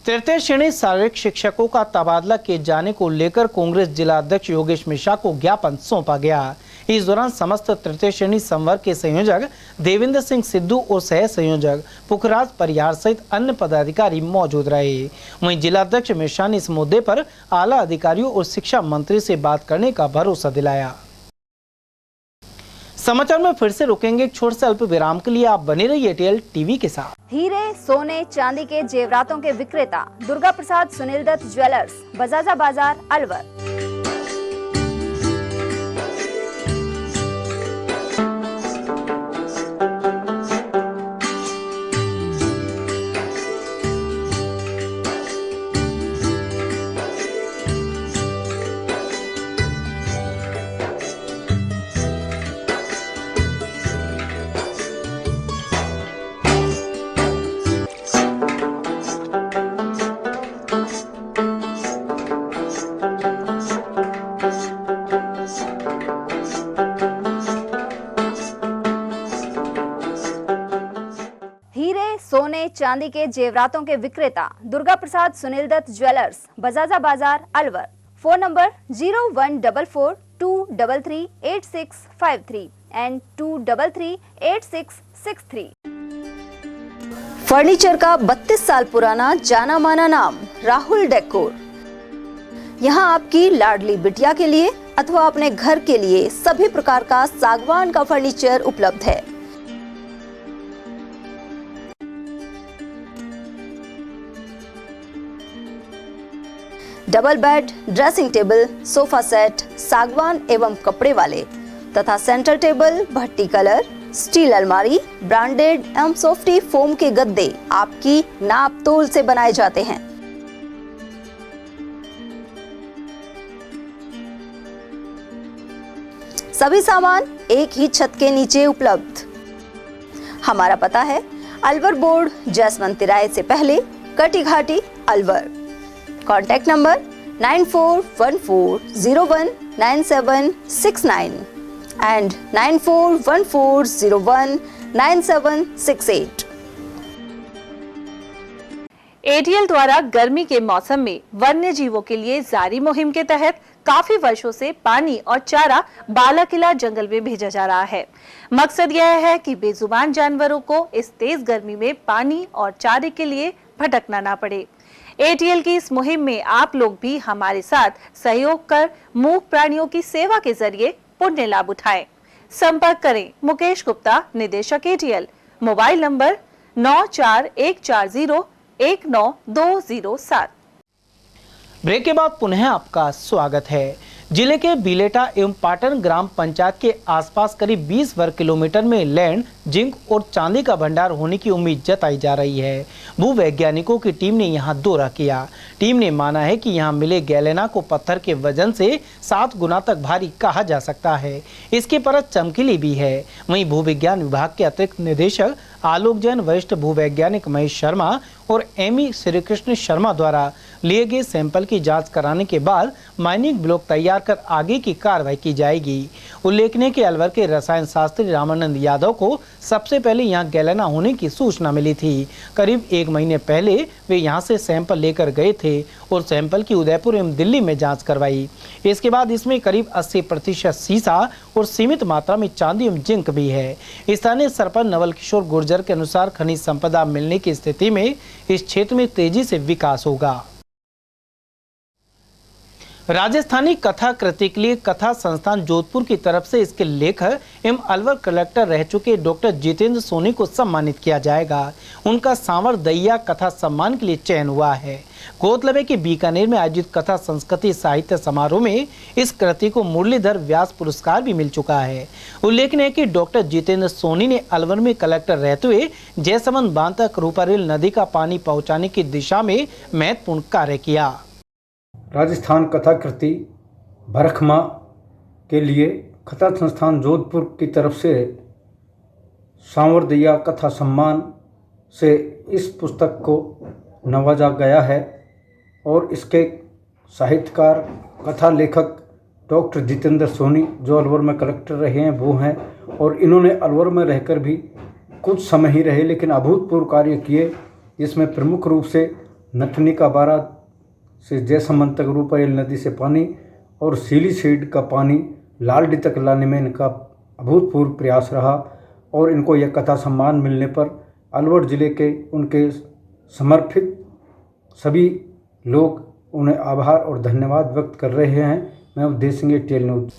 तृतीय श्रेणी शारीरिक शिक्षकों का तबादला किए जाने को लेकर कांग्रेस जिला अध्यक्ष योगेश मिश्रा को ज्ञापन सौंपा गया। इस दौरान समस्त तृतीय श्रेणी संवर्ग के संयोजक देवेंद्र सिंह सिद्धू और सह संयोजक पुखराज परिहार सहित अन्य पदाधिकारी मौजूद रहे। वहीं जिलाध्यक्ष मिश्रा ने इस मुद्दे पर आला अधिकारियों और शिक्षा मंत्री से बात करने का भरोसा दिलाया। समाचार में फिर से रुकेंगे एक छोटे से अल्प विराम के लिए। आप बने रहिए एटीएल टीवी के साथ। हीरे, सोने, चांदी के जेवरातों के विक्रेता दुर्गा प्रसाद सुनील दत्त ज्वेलर्स, बजाजा बाजार, अलवर। सोने चांदी के जेवरातों के विक्रेता दुर्गा प्रसाद सुनील दत्त ज्वेलर्स, बजाजा बाजार, Alwar. Phone number 0144233863 and 2338663। Furniture का 32 साल पुराना जाना माना नाम राहुल डेकोर। यहाँ आपकी लाडली बिटिया के लिए अथवा अपने घर के लिए सभी प्रकार का सागवान का फर्नीचर उपलब्ध है। Double bed, dressing table, sofa set सागवान एवं कपड़े वाले तथा सेंटर टेबल, भट्टी कलर, स्टील अलमारी, ब्रांडेड एवं सॉफ्टी फोम के गद्दे आपकी नाप तोल से बनाए जाते हैं। सभी सामान एक ही छत के नीचे उपलब्ध। हमारा पता है अलवर बोर्ड, जैसवंत तिराहे से पहले, Kati Ghati, Alwar. Contact number 9414019769 and 9414019768। ATL द्वारा गर्मी के मौसम में वन्य जीवों के लिए जारी मुहिम के तहत काफी वर्षों से पानी और चारा बालाकिला जंगल में भेजा जा रहा है। मकसद यह है कि बेजुबान जानवरों को इस तेज गर्मी में पानी और चारे के लिए भटकना ना पड़े। एटीएल की इस मुहिम में आप लोग भी हमारे साथ सहयोग कर मूक प्राणियों की सेवा के जरिए पुण्य लाभ उठाएं। संपर्क करें मुकेश गुप्ता, निदेशक एटीएल, मोबाइल नंबर 9414019207। ब्रेक के बाद पुनः आपका स्वागत है। जिले के बिलेटा एवं पाटन ग्राम पंचायत के आसपास करीब 20 वर्ग किलोमीटर में लैंड, जिंक और चांदी का भंडार होने की उम्मीद जताई जा रही है। भूवैज्ञानिकों की टीम ने यहां दौरा किया। टीम ने माना है कि यहां मिले गैलेना को पत्थर के वजन से 7 गुना तक भारी कहा जा सकता है। इसकी परत चमकीली भी है। वहीं भूविज्ञान विभाग के अतिरिक्त निदेशक आलोक जैन, वरिष्ठ भूवैज्ञानिक महेश शर्मा और एमी श्रीकृष्ण शर्मा द्वारा लिए गए सैंपल की जांच कराने के बाद माइनिंग ब्लॉक तैयार कर आगे की कार्रवाई की जाएगी। उल्लेखनीय है कि अलवर के रसायन शास्त्री रामानंद यादव को सबसे पहले यहां गैलेना होने की सूचना मिली थी। करीब 1 महीने पहले वे यहां से सैंपल लेकर गए थे और सैंपल की उदयपुर एवं दिल्ली में जाँच करवाई। इसके बाद इसमें करीब 80% सीसा और सीमित मात्रा में चांदी एवं जिंक भी है। स्थानीय सरपंच नवल किशोर गुर्जर के अनुसार खनिज संपदा मिलने की स्थिति में इस क्षेत्र में तेजी से विकास होगा। राजस्थानी कथा कृति के लिए कथा संस्थान जोधपुर की तरफ से इसके लेखक एवं अलवर कलेक्टर रह चुके डॉक्टर जितेंद्र सोनी को सम्मानित किया जाएगा। उनका सांवर दैया कथा सम्मान के लिए चयन हुआ है। गौरतलब है कि बीकानेर में आयोजित कथा संस्कृति साहित्य समारोह में इस कृति को मुरलीधर व्यास पुरस्कार भी मिल चुका है। उल्लेखनीय है कि डॉक्टर जितेंद्र सोनी ने अलवर में कलेक्टर रहते हुए जयसमंद बांध तक रूपारेल नदी का पानी पहुँचाने की दिशा में महत्वपूर्ण कार्य किया। राजस्थान कथा कृति भरखमा के लिए कथा संस्थान जोधपुर की तरफ से सांवर दैया कथा सम्मान से इस पुस्तक को नवाजा गया है और इसके साहित्यकार कथा लेखक डॉक्टर जितेंद्र सोनी जो अलवर में कलेक्टर रहे हैं वो हैं और इन्होंने अलवर में रहकर भी कुछ समय ही रहे लेकिन अभूतपूर्व कार्य किए। इसमें प्रमुख रूप से नथनी का बारा से जयसमंद तक रूपारेल नदी से पानी और सीली सीड का पानी लालडी तक लाने में इनका अभूतपूर्व प्रयास रहा और इनको यह कथा सम्मान मिलने पर अलवर जिले के उनके समर्पित सभी लोग उन्हें आभार और धन्यवाद व्यक्त कर रहे हैं। मैं अवधेश सिंह, टेल न्यूज।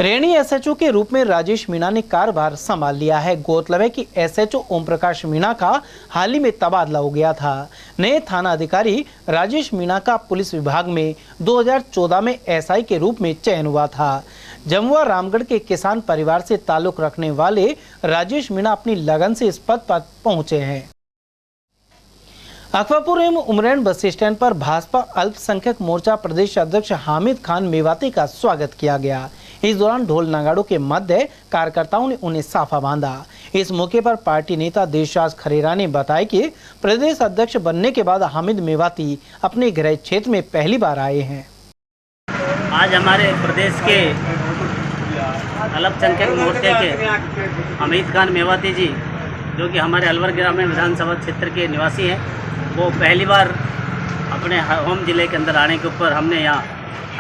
रेणी एसएचओ के रूप में राजेश मीणा ने कार्यभार संभाल लिया है। गौरतलब है कि एसएचओ ओम प्रकाश मीणा का हाल ही में तबादला हो गया था। नए थाना अधिकारी राजेश मीणा का पुलिस विभाग में 2014 में एसआई के रूप में चयन हुआ था। जमुआ रामगढ़ के किसान परिवार से ताल्लुक रखने वाले राजेश मीणा अपनी लगन से इस पद पर पहुंचे हैं। अकबरपुर एवं उमरैन बस स्टैंड पर भाजपा अल्पसंख्यक मोर्चा प्रदेश अध्यक्ष हामिद खान मेवाती का स्वागत किया गया। इस दौरान ढोल नगाड़ों के मध्य कार्यकर्ताओं ने उन्हें साफा बांधा। इस मौके पर पार्टी नेता देशराज खरेरा ने बताया कि प्रदेश अध्यक्ष बनने के बाद हामिद मेवाती अपने गृह क्षेत्र में पहली बार आए हैं। आज हमारे प्रदेश के अल्पसंख्यक मोर्चे के हामिद खान मेवाती जी जो कि हमारे अलवर ग्रामीण विधानसभा क्षेत्र के निवासी हैं, वो पहली बार अपने होम जिले के अंदर आने के ऊपर हमने यहाँ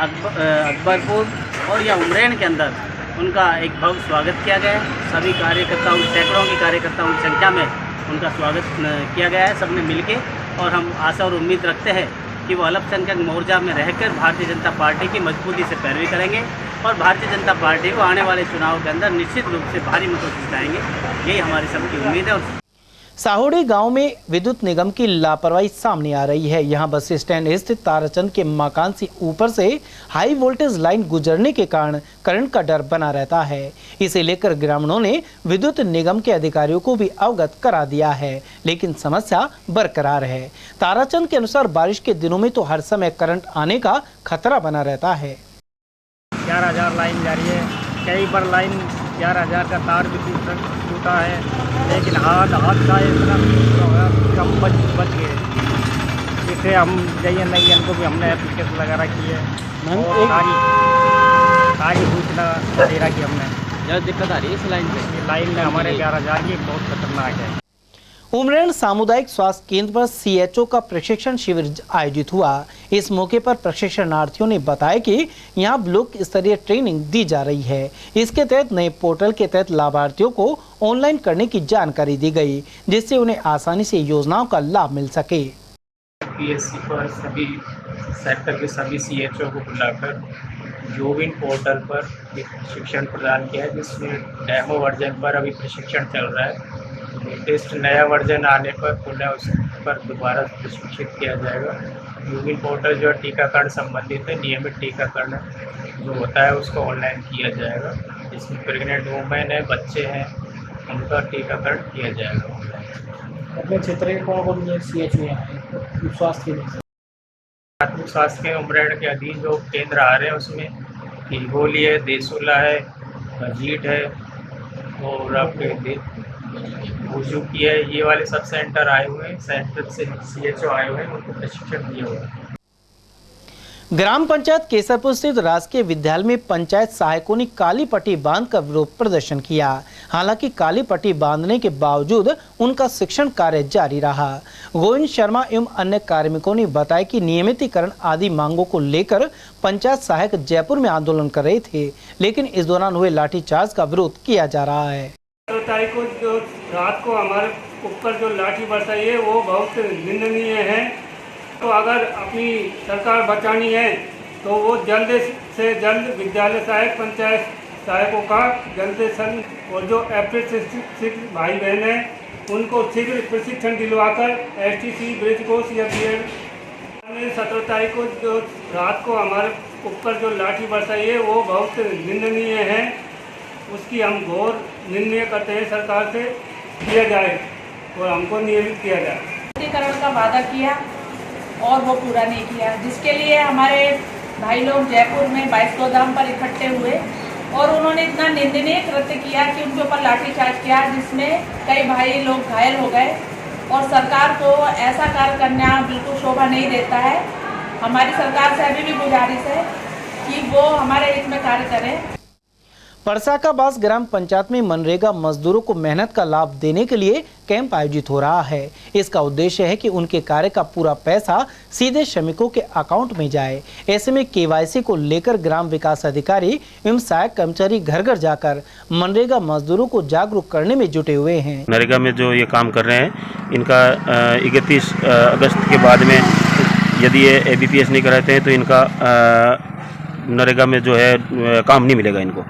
अकबरपुर और या उमरैन के अंदर उनका एक भव्य स्वागत किया गया है। सभी कार्यकर्ताओं, सैकड़ों की कार्यकर्ताओं की संख्या में उनका स्वागत किया गया है सबने मिलके और हम आशा और उम्मीद रखते हैं कि वो अल्पसंख्यक मोर्चा में रहकर भारतीय जनता पार्टी की मजबूती से पैरवी करेंगे और भारतीय जनता पार्टी को आने वाले चुनाव के अंदर निश्चित रूप से भारी मतों से जिताएंगे। यही हमारी सबकी उम्मीद है। साहोड़ी गांव में विद्युत निगम की लापरवाही सामने आ रही है। यहां बस स्टैंड स्थित ताराचंद के मकान से ऊपर से हाई वोल्टेज लाइन गुजरने के कारण करंट का डर बना रहता है। इसे लेकर ग्रामीणों ने विद्युत निगम के अधिकारियों को भी अवगत करा दिया है, लेकिन समस्या बरकरार है। ताराचंद के अनुसार बारिश के दिनों में तो हर समय करंट आने का खतरा बना रहता है। 11,000 लाइन जा रही है, कई बार लाइन 11,000 का तार भी टूटा है, लेकिन हादसा इतना कम बच गए। इसे हम जयन नैयन को भी हमने एप्लीकेशन वगैरह की है और सारी सूचना दे रहा कि हमने ज़्यादा दिक्कत आ रही है इस लाइन पे। लाइन में हमारे 11,000 की बहुत खतरनाक है। उमरैन सामुदायिक स्वास्थ्य केंद्र पर सीएचओ का प्रशिक्षण शिविर आयोजित हुआ। इस मौके पर प्रशिक्षणार्थियों ने बताया कि यहां ब्लॉक स्तरीय ट्रेनिंग दी जा रही है। इसके तहत नए पोर्टल के तहत लाभार्थियों को ऑनलाइन करने की जानकारी दी गई, जिससे उन्हें आसानी से योजनाओं का लाभ मिल सके। पीएससी पर सभी सेक्टर के सभी सीएचओ को बुलाकर जोविन पोर्टल पर प्रशिक्षण प्रदान किया है, जिसमें डेमो वर्जन पर अभी प्रशिक्षण चल रहा है। लेटेस्ट नया वर्जन आने पर पुनः उस पर दोबारा प्रशिक्षित किया जाएगा। जोविन पोर्टल जो टीकाकरण संबंधित है, नियमित टीकाकरण जो होता है उसको ऑनलाइन किया जाएगा। जिसमें प्रेग्नेंट वुमेन है, बच्चे हैं, उनका टीकाकरण किया जाएगा। अपने क्षेत्र के कौन सीएचओ हैं स्वास्थ्य के? प्राथमिक स्वास्थ्य के उमरैन के अधीन जो केंद्र आ रहे हैं उसमें हिंगोली है, देसुला है, भजीट है और आपके भुजुकी है। ये वाले सब सेंटर आए हुए हैं, सेंटर से सीएचओ आए हुए हैं, उनको प्रशिक्षण दिया हुआ है। ग्राम पंचायत केसरपुर स्थित राजकीय विद्यालय में पंचायत सहायकों ने काली पट्टी बांधकर विरोध प्रदर्शन किया। हालांकि काली पट्टी बांधने के बावजूद उनका शिक्षण कार्य जारी रहा। गोविंद शर्मा एवं अन्य कार्मिकों ने बताया कि नियमितीकरण आदि मांगों को लेकर पंचायत सहायक जयपुर में आंदोलन कर रहे थे, लेकिन इस दौरान हुए लाठीचार्ज का विरोध किया जा रहा है। 17 तारीख को जो रात को हमारे ऊपर जो लाठी बरसाई है वो बहुत निंदनीय है। तो अगर अपनी सरकार बचानी है तो वो जल्द से जल्द विद्यालय सहायक पंचायत सहायकों का जल्द से जल्द और जो अप्रेंटिस भाई बहन हैं उनको शीघ्र प्रशिक्षण दिलवाकर STC ब्रिज कोर्स या BEd 17 तारीख को जो रात को हमारे ऊपर जो लाठी बरसाई है वो बहुत निंदनीय है। उसकी हम घोर निंदा करते हैं। सरकार से किया जाए और हमको नियमित किया जाए। नियमितीकरण का वादा किया और वो पूरा नहीं किया, जिसके लिए हमारे भाई लोग जयपुर में 22 गोदाम पर इकट्ठे हुए और उन्होंने इतना निंदनीय कृत्य किया कि उनके ऊपर लाठीचार्ज किया, जिसमें कई भाई लोग घायल हो गए। और सरकार को ऐसा कार्य करना बिल्कुल शोभा नहीं देता है। हमारी सरकार से अभी भी गुजारिश है कि वो हमारे हित में कार्य करें। परसाकाबास ग्राम पंचायत में मनरेगा मजदूरों को मेहनत का लाभ देने के लिए कैंप आयोजित हो रहा है। इसका उद्देश्य है कि उनके कार्य का पूरा पैसा सीधे श्रमिकों के अकाउंट में जाए। ऐसे में KYC को लेकर ग्राम विकास अधिकारी एवं सहायक कर्मचारी घर घर जाकर मनरेगा मजदूरों को जागरूक करने में जुटे हुए हैं। नरेगा में जो ये काम कर रहे हैं इनका 31 अगस्त के बाद में यदि ये ABPS नहीं कराते हैं तो इनका नरेगा में जो है काम नहीं मिलेगा इनको।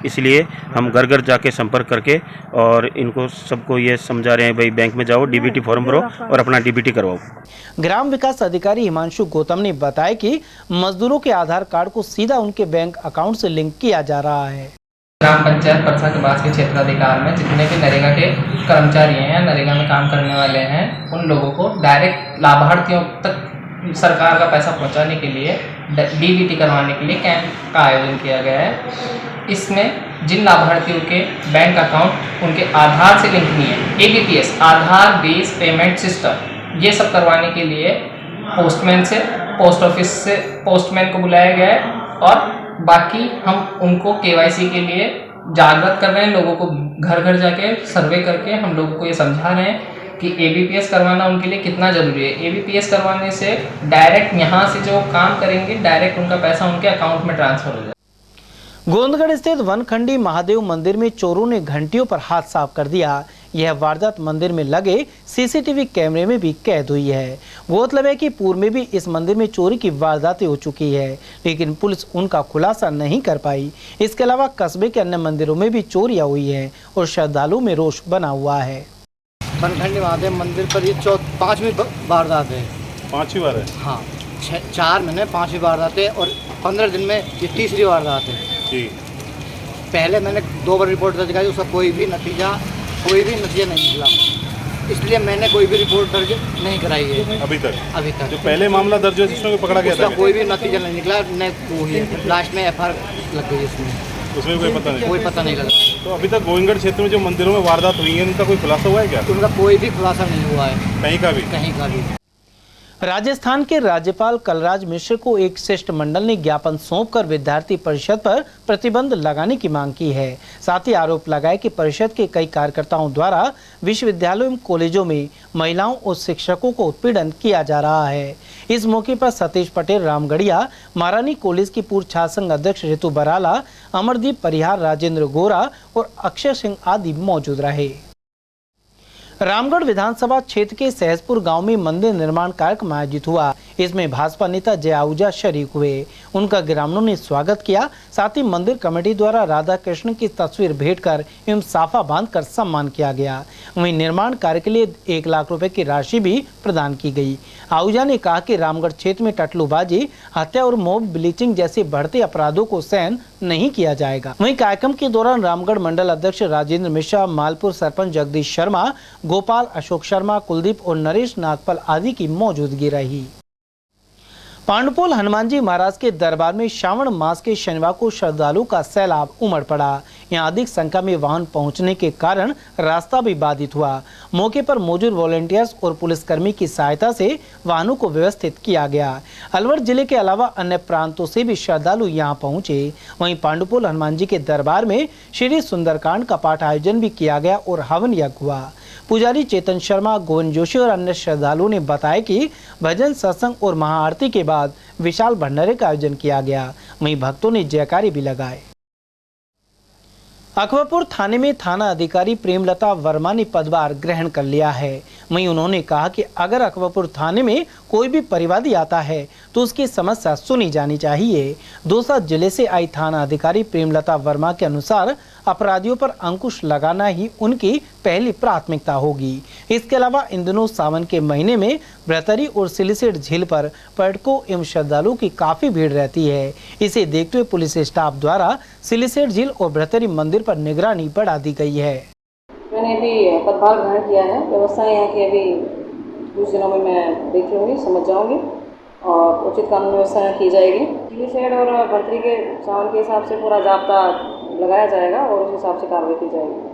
इसलिए हम घर घर जाके संपर्क करके और इनको सबको ये समझा रहे हैं, भाई बैंक में जाओ, DBT फॉर्म भरो और अपना DBT करवाओ। ग्राम विकास अधिकारी हिमांशु गौतम ने बताया कि मजदूरों के आधार कार्ड को सीधा उनके बैंक अकाउंट से लिंक किया जा रहा है। ग्राम पंचायत परसाकाबास के क्षेत्राधिकार में जितने भी नरेगा के कर्मचारी हैं, नरेगा में काम करने वाले हैं, उन लोगों को डायरेक्ट लाभार्थियों तक सरकार का पैसा पहुंचाने के लिए DBT करवाने के लिए कैंप का आयोजन किया गया है। इसमें जिन लाभार्थियों के बैंक अकाउंट उनके आधार से लिंक नहीं है, ABPS आधार बेस पेमेंट सिस्टम, ये सब करवाने के लिए पोस्टमैन से पोस्ट ऑफिस से पोस्टमैन को बुलाया गया है। और बाकी हम उनको KYC के लिए जागरूक कर रहे हैं। लोगों को घर घर जाके सर्वे करके हम लोगों को ये समझा रहे हैं कि ABPS करवाना उनके लिए कितना ज़रूरी है। ABPS करवाने से डायरेक्ट यहाँ से जो काम करेंगे डायरेक्ट उनका पैसा उनके अकाउंट में ट्रांसफर हो जाए। गोंदगढ़ स्थित वनखंडी महादेव मंदिर में चोरों ने घंटियों पर हाथ साफ कर दिया। यह वारदात मंदिर में लगे CCTV कैमरे में भी कैद हुई है। गौरतलब है कि पूर्व में भी इस मंदिर में चोरी की वारदातें हो चुकी है, लेकिन पुलिस उनका खुलासा नहीं कर पाई। इसके अलावा कस्बे के अन्य मंदिरों में भी चोरियां हुई है और श्रद्धालुओं में रोष बना हुआ है। वनखंडी महादेव मंदिर पर ये 5वीं वारदात है। 5वीं बार है? हाँ, 4 महीने 5वीं वारदात है और 15 दिन में ये 3री वारदात है। जी। पहले मैंने 2 बार रिपोर्ट दर्ज कराई, उसका कोई भी नतीजा नहीं निकला, इसलिए मैंने कोई भी रिपोर्ट दर्ज नहीं कराई है अभी तक। जो पहले मामला दर्ज हुआ जिसमें पकड़ा गया था, कोई भी नतीजा नहीं निकला, न लास्ट में FIR लग गई उसमें कोई पता नहीं लगा। तो अभी तक गोविंदगढ़ क्षेत्र में जो मंदिरों में वारदात हुई है उनका कोई खुलासा हुआ है क्या? उनका कोई भी खुलासा नहीं हुआ है, कहीं का भी। राजस्थान के राज्यपाल कलराज मिश्र को एक शिष्टमंडल ने ज्ञापन सौंपकर विद्यार्थी परिषद पर प्रतिबंध लगाने की मांग की है। साथ ही आरोप लगाया कि परिषद के कई कार्यकर्ताओं द्वारा विश्वविद्यालयों एवं कॉलेजों में महिलाओं और शिक्षकों को उत्पीड़न किया जा रहा है। इस मौके पर सतीश पटेल रामगढ़िया, महारानी कॉलेज की पूर्व छात्र संघ अध्यक्ष ऋतु बराला, अमरदीप परिहार, राजेंद्र गोरा और अक्षय सिंह आदि मौजूद रहे। रामगढ़ विधानसभा क्षेत्र के सहसपुर गांव में मंदिर निर्माण कार्यक्रम आयोजित हुआ। इसमें भाजपा नेता जय आहूजा शरीक हुए। उनका ग्रामीणों ने स्वागत किया। साथ ही मंदिर कमेटी द्वारा राधा कृष्ण की तस्वीर भेंट कर एवं साफा बांधकर सम्मान किया गया। वहीं निर्माण कार्य के लिए 1 लाख रुपए की राशि भी प्रदान की गई। आहूजा ने कहा कि रामगढ़ क्षेत्र में टटलूबाजी, हत्या और मॉब ब्लीचिंग जैसे बढ़ते अपराधों को सहन नहीं किया जाएगा। वहीं कार्यक्रम के दौरान रामगढ़ मंडल अध्यक्ष राजेंद्र मिश्रा, मालपुर सरपंच जगदीश शर्मा, गोपाल, अशोक शर्मा, कुलदीप और नरेश नागपाल आदि की मौजूदगी रही। पांडुपोल हनुमान जी महाराज के दरबार में श्रावण मास के शनिवार को श्रद्धालुओं का सैलाब उमड़ पड़ा। यहां अधिक संख्या में वाहन पहुंचने के कारण रास्ता भी बाधित हुआ। मौके पर मौजूद वॉलंटियर्स और पुलिसकर्मी की सहायता से वाहनों को व्यवस्थित किया गया। अलवर जिले के अलावा अन्य प्रांतों से भी श्रद्धालु यहां पहुंचे। वहीं पांडुपोल हनुमान जी के दरबार में श्री सुंदरकांड का पाठ आयोजन भी किया गया और हवन यज्ञ हुआ। पुजारी चेतन शर्मा, गोविंद जोशी और अन्य श्रद्धालुओं ने बताया कि भजन, सत्संग और महाआरती के बाद विशाल भंडारे का आयोजन किया गया। वहीं भक्तों ने जयकारी भी लगाए। अकबरपुर थाने में थाना अधिकारी प्रेमलता वर्मा ने पदभार ग्रहण कर लिया है। वहीं उन्होंने कहा कि अगर अकबरपुर थाने में कोई भी परिवादी आता है तो उसकी समस्या सुनी जानी चाहिए। दौसा जिले से आई थाना अधिकारी प्रेमलता वर्मा के अनुसार अपराधियों पर अंकुश लगाना ही उनकी पहली प्राथमिकता होगी। इसके अलावा इन दिनों सावन के महीने में ब्रतरी और सिलिसेट झील पर पर्यटकों एवं श्रद्धालुओं की काफी भीड़ रहती है। इसे देखते हुए पुलिस स्टाफ द्वारा सिलिसेट झील और ब्रतरी मंदिर पर निगरानी बढ़ा दी गई है। मैंने अभी पदभार ग्रहण किया है। व्यवस्थाएं यहाँ की अभी कुछ दिनों में मैं देख लूँगी, समझ जाऊँगी और उचित कानून व्यवस्था की जाएगी। सिलिसेट और ब्रतरी के सावन के हिसाब से पूरा जाब्ता लगाया जाएगा और उस हिसाब से कार्रवाई की जाएगी।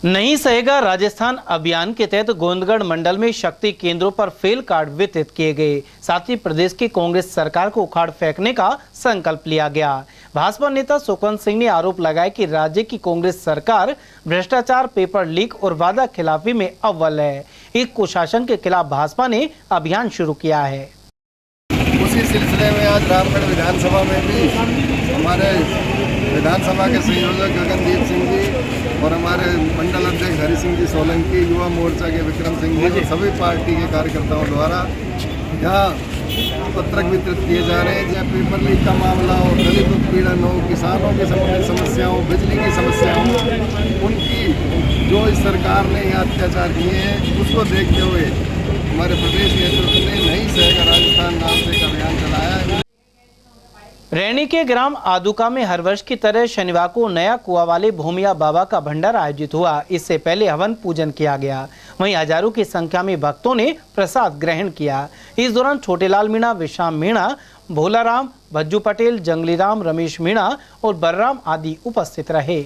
नहीं सहेगा राजस्थान अभियान के तहत गोविंदगढ़ मंडल में शक्ति केंद्रों पर फेल कार्ड वितरित किए गए। साथ ही प्रदेश की कांग्रेस सरकार को उखाड़ फेंकने का संकल्प लिया गया। भाजपा नेता सुखवंत सिंह ने आरोप लगाया कि राज्य की कांग्रेस सरकार भ्रष्टाचार, पेपर लीक और वादा खिलाफी में अव्वल है। इस कुशासन के खिलाफ भाजपा ने अभियान शुरू किया है। उसी सिलसिले में आज रामगढ़ विधानसभा में भी हमारे विधानसभा के संयोजक गगनदीप सिंह जी और हमारे मंडल अध्यक्ष हरि सिंह जी सोलंकी, युवा मोर्चा के विक्रम सिंह जी और सभी पार्टी के कार्यकर्ताओं द्वारा यहाँ पत्रक वितरित किए जा रहे हैं। चाहे पेपर लीक का मामला हो, दलित उत्पीड़न हो, किसानों के संबंधित समस्या हो, बिजली की समस्या हो, उनकी जो इस सरकार ने यहाँ अत्याचार किए हैं उसको देखते हुए हमारे प्रदेश नेतृत्व ने नहीं सहेगा राजस्थान नाम से एक अभियान चलाया है। रैनी के ग्राम आदुका में हर वर्ष की तरह शनिवार को नया कुआ वाले भूमिया बाबा का भंडारा आयोजित हुआ। इससे पहले हवन पूजन किया गया। वहीं हजारों की संख्या में भक्तों ने प्रसाद ग्रहण किया। इस दौरान छोटेलाल मीणा, विशाम मीणा, भोलाराम, भज्जू पटेल, जंगली राम, रमेश मीणा और बलराम आदि उपस्थित रहे।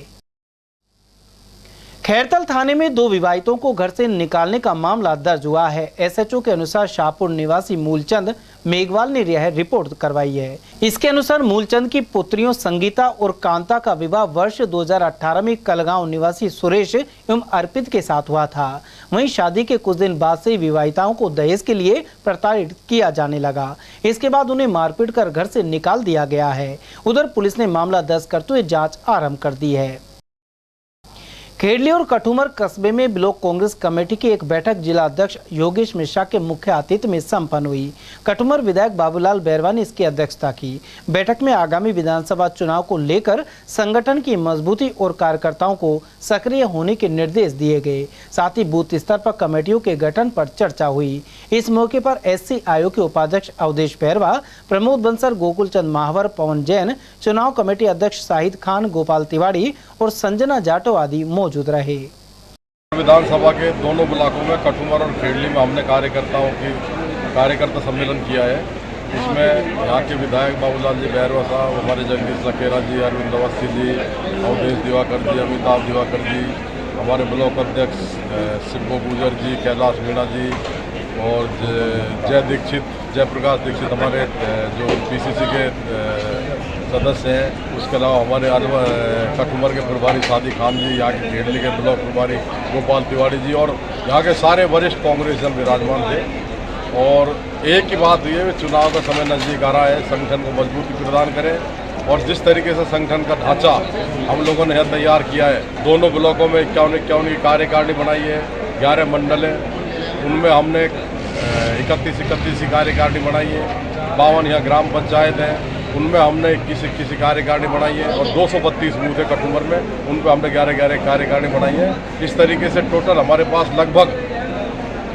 खैरतल थाने में 2 विवाहितों को घर से निकालने का मामला दर्ज हुआ है। एसएचओ के अनुसार शाहपुर निवासी मूलचंद मेघवाल ने यह रिपोर्ट करवाई है। इसके अनुसार मूलचंद की पुत्रियों संगीता और कांता का विवाह वर्ष 2018 में कलगांव निवासी सुरेश एवं अर्पित के साथ हुआ था। वहीं शादी के कुछ दिन बाद से विवाहिताओं को दहेज के लिए प्रताड़ित किया जाने लगा। इसके बाद उन्हें मारपीट कर घर से निकाल दिया गया है। उधर पुलिस ने मामला दर्ज करते हुए जाँच आरम्भ कर दी है। खेड़ली और कठुमर कस्बे में ब्लॉक कांग्रेस कमेटी की एक बैठक जिला अध्यक्ष योगेश मिश्रा के मुख्य आतिथ्य में संपन्न हुई। कठुमर विधायक बाबूलाल बैरवा ने इसकी अध्यक्षता की। बैठक में आगामी विधानसभा चुनाव को लेकर संगठन की मजबूती और कार्यकर्ताओं को सक्रिय होने के निर्देश दिए गए। साथ ही बूथ स्तर पर कमेटियों के गठन पर चर्चा हुई। इस मौके पर एससी आयोग के उपाध्यक्ष अवधेश बैरवा, प्रमोद बंसल, गोकुल चंद महावर, पवन जैन, चुनाव कमेटी अध्यक्ष शाहिद खान, गोपाल तिवारी और संजना जाटव आदि मौजूद रहे। विधानसभा के दोनों ब्लॉकों में कठुमर और खेड़ली में हमने कार्यकर्ता सम्मेलन किया है। इसमें यहाँ के विधायक बाबूलाल जी बैरवा साहब, हमारे जगदीश लखेरा जी, अरविंद अवस्थी जी, अवधेश दिवाकर जी, अमिताभ दिवाकर जी, हमारे ब्लॉक अध्यक्ष शिवो गुजर जी, कैलाश मीणा जी और जय दीक्षित, जयप्रकाश दीक्षित हमारे जो पीसीसी के सदस्य हैं। उसके अलावा हमारे कठुमर के प्रभारी सादी खान जी, यहाँ के खेड़ली के ब्लॉक प्रभारी गोपाल तिवारी जी और यहाँ के सारे वरिष्ठ कांग्रेस जन विराजमान थे। और एक ही बात हुई है, चुनाव का समय नज़दीक आ रहा है, संगठन को मजबूती प्रदान करें और जिस तरीके से संगठन का ढांचा हम लोगों ने यहाँ तैयार किया है, दोनों ब्लॉकों में 51 की कार्यकारिणी बनाई है, 11 मंडल हैं, उनमें हमने 31 की कार्यकारिणी बनाई है, 52 यहाँ ग्राम पंचायत हैं, उनमें हमने 21 कार्यकारिणी बनाई है और 232 बूथ है कठुमर में, उन पर हमने 11 कार्यकारिणी बनाई है। इस तरीके से टोटल हमारे पास लगभग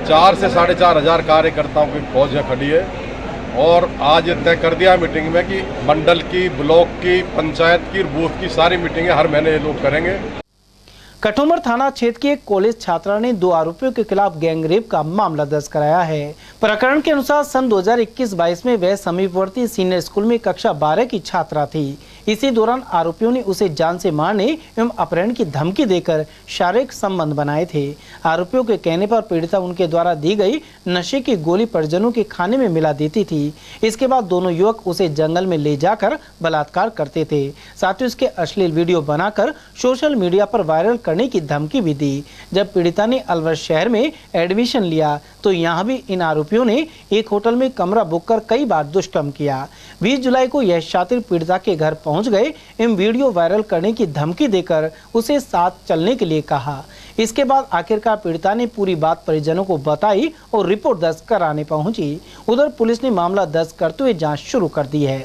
4 से 4.5 हज़ार कार्यकर्ताओं की फौज है खड़ी है। और आज ये तय कर दिया मीटिंग में कि मंडल की, ब्लॉक की, पंचायत की, बूथ की सारी मीटिंगें हर महीने ये लोग करेंगे। कठुमर थाना क्षेत्र की एक कॉलेज छात्रा ने 2 आरोपियों के खिलाफ गैंगरेप का मामला दर्ज कराया है। प्रकरण के अनुसार सन 2021-22 में वह समीपवर्ती सीनियर स्कूल में कक्षा 12 की छात्रा थी। इसी दौरान आरोपियों ने उसे जान से मारने एवं अपहरण की धमकी देकर शारीरिक संबंध बनाए थे। आरोपियों के कहने पर पीड़िता उनके द्वारा दी गई नशे की गोली परिजनों के खाने में मिला देती थी। इसके बाद दोनों युवक उसे जंगल में ले जाकर बलात्कार करते थे। साथ ही उसके अश्लील वीडियो बनाकर सोशल मीडिया पर वायरल करने की धमकी भी दी। जब पीड़िता ने अलवर शहर में एडमिशन लिया तो यहाँ भी इन आरोपियों ने एक होटल में कमरा बुक कर कई बार दुष्कर्म किया। 20 जुलाई को यह छात्र पीड़िता के घर पहुंच गए एवं वीडियो वायरल करने की धमकी देकर उसे साथ चलने के लिए कहा। इसके बाद आखिरकार पीड़िता ने पूरी बात परिजनों को बताई और रिपोर्ट दर्ज कराने पहुंची। उधर पुलिस ने मामला दर्ज करते हुए जांच शुरू कर दी है।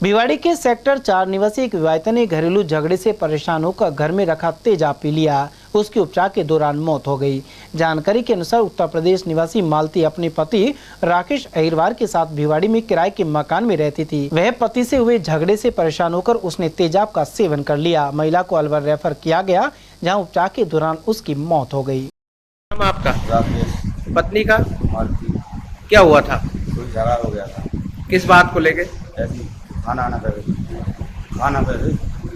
भिवाड़ी के सेक्टर 4 निवासी एक विवाहिता ने घरेलू झगड़े से परेशान होकर घर में रखा तेजाब पी लिया। उसकी उपचार के दौरान मौत हो गई। जानकारी के अनुसार उत्तर प्रदेश निवासी मालती अपने पति राकेश अहिरवार के साथ भिवाड़ी में किराए के मकान में रहती थी। वह पति से हुए झगड़े से परेशान होकर उसने तेजाब का सेवन कर लिया। महिला को अलवर रेफर किया गया, जहाँ उपचार के दौरान उसकी मौत हो गई। आपका पत्नी का क्या हुआ था? कोई झगड़ा हो गया था। किस बात को लेके? खाना पे।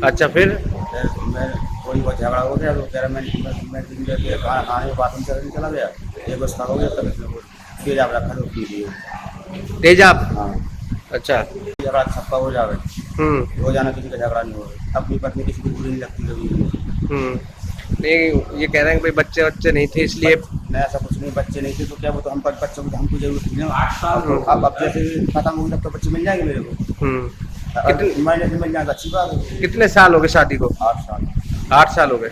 अच्छा, फिर मैं कोई बहुत झगड़ा हो गया तो कह रहा मैं खाना खाने के बाथरूम से चला गया। एक बस्ता हो गया तब इसने तेजाब रखा तो पी लिए। तेजाब? हाँ। अच्छा, झगड़ा छप्पा हो जावे। रोजाना किसी का झगड़ा नहीं हो रहा। अपनी पत्नी किसी को बुरी नहीं लगती कभी। नहीं, ये कह रहे हैं कि बच्चे नहीं थे इसलिए। नहीं, ऐसा कुछ नहीं, बच्चे नहीं थे तो क्या वो तो हम बच्चों को हमको जरूरत थी ना। 8 साल अब जैसे खत्म होंगे तब तो बच्चे मिल जाएंगे मेरे को। महीने से मिल जाएगा, अच्छी बात है। कितने साल हो गए शादी को? 8 साल। 8 साल हो गए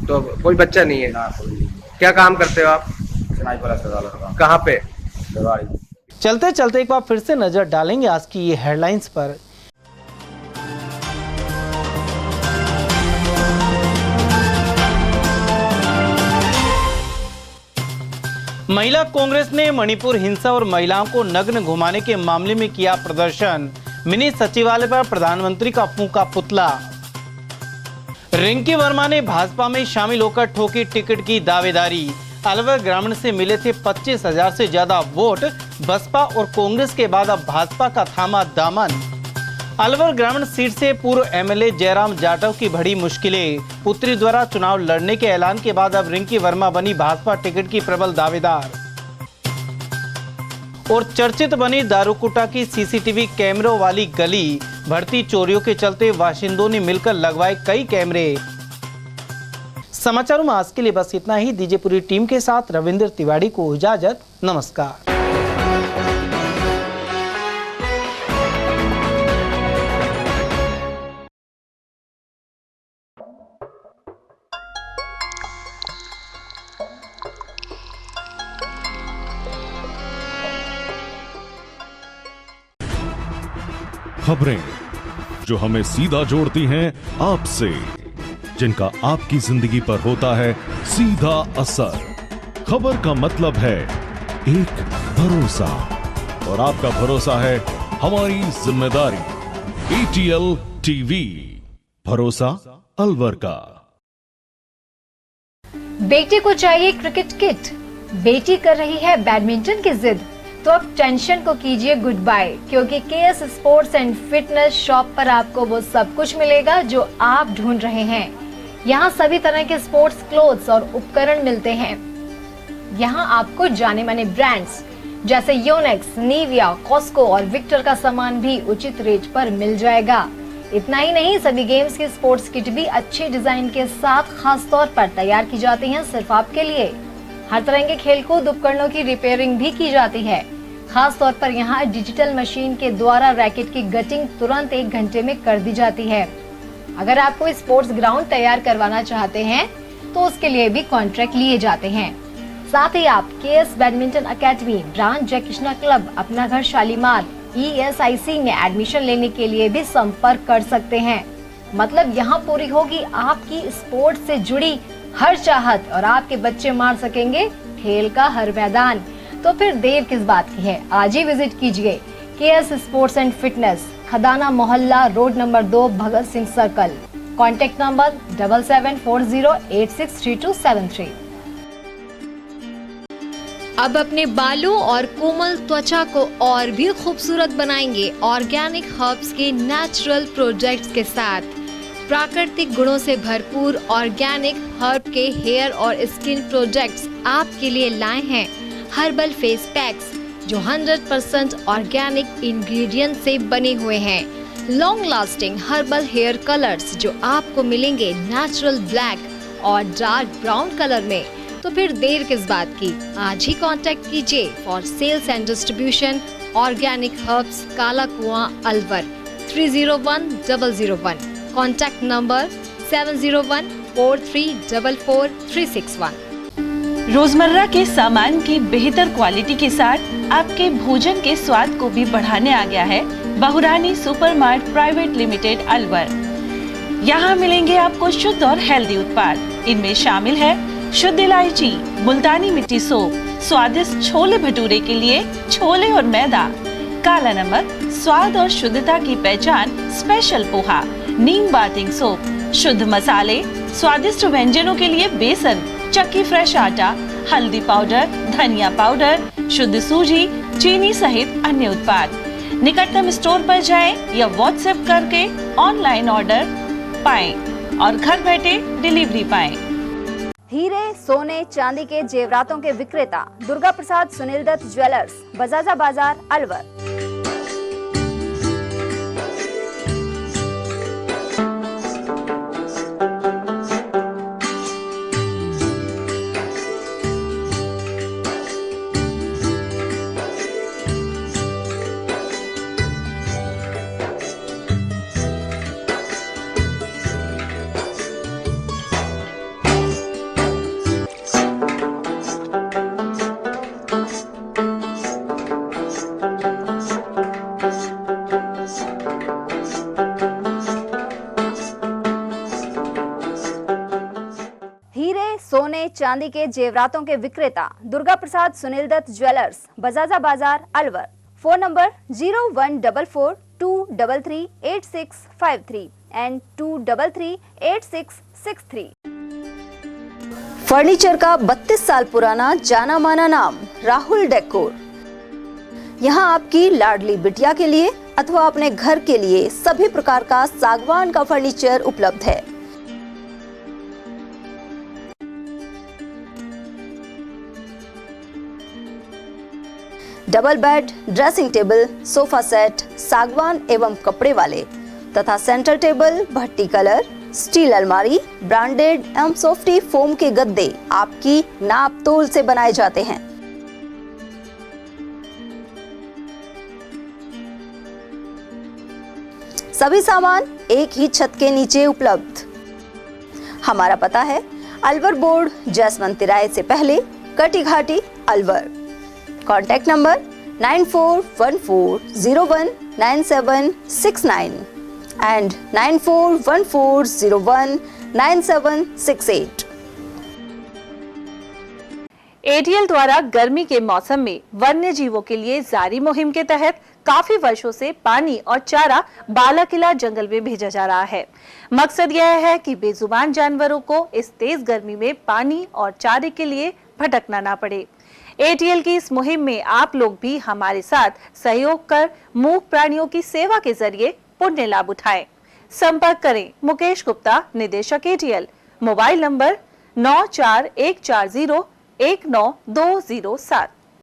तो कोई बच्चा नहीं है ना? कोई। क्या काम करते हो आप? कहाँ पे? भिवाड़ी। चलते चलते एक बार फिर से नजर डालेंगे आज की ये हेडलाइंस पर। महिला कांग्रेस ने मणिपुर हिंसा और महिलाओं को नग्न घुमाने के मामले में किया प्रदर्शन। मिनी सचिवालय पर प्रधानमंत्री का फूंका पुतला। रिंकी वर्मा ने भाजपा में शामिल होकर ठोकी टिकट की दावेदारी। अलवर ग्रामीण से मिले थे 25,000 से ज्यादा वोट। बसपा और कांग्रेस के बाद अब भाजपा का थामा दामन। अलवर ग्रामीण सीट से पूर्व एमएलए जयराम जाटव की बड़ी मुश्किलें। पुत्री द्वारा चुनाव लड़ने के ऐलान के बाद अब रिंकी वर्मा बनी भाजपा टिकट की प्रबल दावेदार। और चर्चित बनी दारूकुटा की सीसीटीवी कैमरों वाली गली। बढ़ती चोरियों के चलते बाशिंदों ने मिलकर लगवाए कई कैमरे। समाचारों में आज के लिए बस इतना ही। दीजिए पूरी टीम के साथ रविंद्र तिवारी को इजाजत। नमस्कार। खबरें जो हमें सीधा जोड़ती हैं आपसे, जिनका आपकी जिंदगी पर होता है सीधा असर। खबर का मतलब है एक भरोसा, और आपका भरोसा है हमारी जिम्मेदारी। ATL TV, भरोसा अलवर का। बेटे को चाहिए क्रिकेट किट, बेटी कर रही है बैडमिंटन की जिद, तो अब टेंशन को कीजिए गुड बाय, क्योंकि KS sports and fitness shop पर आपको वो सब कुछ मिलेगा जो आप ढूंढ रहे हैं। यहाँ सभी तरह के स्पोर्ट्स क्लोथ्स और उपकरण मिलते हैं। यहाँ आपको जाने माने ब्रांड्स जैसे योनेक्स, निविया, कॉस्को और विक्टर का सामान भी उचित रेट पर मिल जाएगा। इतना ही नहीं, सभी गेम्स की स्पोर्ट्स किट भी अच्छे डिजाइन के साथ खास तौर पर तैयार की जाती हैं सिर्फ आपके लिए। हर तरह के खेलकूद उपकरणों की रिपेयरिंग भी की जाती है। खास तौर पर यहाँ डिजिटल मशीन के द्वारा रैकेट की गटिंग तुरंत 1 घंटे में कर दी जाती है। अगर आप कोई स्पोर्ट्स ग्राउंड तैयार करवाना चाहते हैं तो उसके लिए भी कॉन्ट्रैक्ट लिए जाते हैं। साथ ही आप KS बैडमिंटन अकेडमी, ब्रांच जय कृष्णा क्लब, अपना घर शालीमार, ESIC में एडमिशन लेने के लिए भी संपर्क कर सकते हैं। मतलब यहाँ पूरी होगी आपकी स्पोर्ट्स से जुड़ी हर चाहत और आपके बच्चे मार सकेंगे खेल का हर मैदान। तो फिर देर किस बात की है, आज ही विजिट कीजिए KS sports and fitness, Khadana मोहल्ला, road number 2, Bhagat Singh circle. Contact number 7740863273। अब अपने बालों और कोमल त्वचा को और भी खूबसूरत बनाएंगे ऑर्गेनिक हर्ब्स के नेचुरल प्रोडक्ट्स के साथ। प्राकृतिक गुणों से भरपूर ऑर्गेनिक हर्ब के हेयर और स्किन प्रोडक्ट्स आपके लिए लाए हैं हर्बल फेस पैक्स जो 100% ऑर्गेनिक इंग्रेडिएंट से बने हुए हैं। Long lasting herbal hair colours जो आपको मिलेंगे नेचुरल ब्लैक और डार्क ब्राउन कलर में। तो फिर देर किस बात की, आज ही कांटेक्ट कीजिए for sales and distribution organic herbs Kala Kuan Alwar 301001। Contact number 7014344361। रोजमर्रा के सामान की बेहतर क्वालिटी के साथ आपके भोजन के स्वाद को भी बढ़ाने आ गया है बहुरानी सुपरमार्ट प्राइवेट लिमिटेड अलवर। यहाँ मिलेंगे आपको शुद्ध और हेल्दी उत्पाद। इनमें शामिल है शुद्ध इलायची, मुल्तानी मिट्टी सोप, स्वादिष्ट छोले भटूरे के लिए छोले और मैदा, काला नमक, स्वाद और शुद्धता की पहचान स्पेशल पोहा, नीम बाथिंग सोप, शुद्ध मसाले, स्वादिष्ट व्यंजनों के लिए बेसन, चक्की फ्रेश आटा, हल्दी पाउडर, धनिया पाउडर, शुद्ध सूजी, चीनी सहित अन्य उत्पाद। निकटतम स्टोर पर जाएं या व्हाट्सएप करके ऑनलाइन ऑर्डर पाएं और घर बैठे डिलीवरी पाएं। हीरे, सोने, चांदी के जेवरातों के विक्रेता दुर्गा प्रसाद सुनील दत्त ज्वेलर्स, बजाजा बाजार, अलवर। सोने चांदी के जेवरातों के विक्रेता दुर्गा प्रसाद सुनील दत्त ज्वेलर्स, बजाजा बाजार, Alwar. Phone number 0144233863 and 2338663। Furniture का 32 साल पुराना जाना माना नाम राहुल डेकोर। यहाँ आपकी लाडली बिटिया के लिए अथवा अपने घर के लिए सभी प्रकार का सागवान का फर्नीचर उपलब्ध है। Double bed, dressing table, sofa set, सागवान एवं कपड़े वाले तथा सेंटर टेबल, भट्टी कलर, स्टील अलमारी, ब्रांडेड एवं सॉफ्टी फोम के गद्दे आपकी नाप तोल से बनाए जाते हैं। सभी सामान एक ही छत के नीचे उपलब्ध। हमारा पता है अलवर बोर्ड, जसवंत तिराहे से पहले, Kati Ghati, Alwar. Contact number 9414019769 and 9414019768। ATL द्वारा गर्मी के मौसम में वन्य जीवों के लिए जारी मुहिम के तहत काफी वर्षों से पानी और चारा बालाकिला जंगल में भेजा जा रहा है। मकसद यह है कि बेजुबान जानवरों को इस तेज गर्मी में पानी और चारे के लिए भटकना ना पड़े। एटीएल की इस मुहिम में आप लोग भी हमारे साथ सहयोग कर मूक प्राणियों की सेवा के जरिए पुण्य लाभ उठाएं। संपर्क करें मुकेश गुप्ता, निदेशक एटीएल, मोबाइल नंबर 9414019207।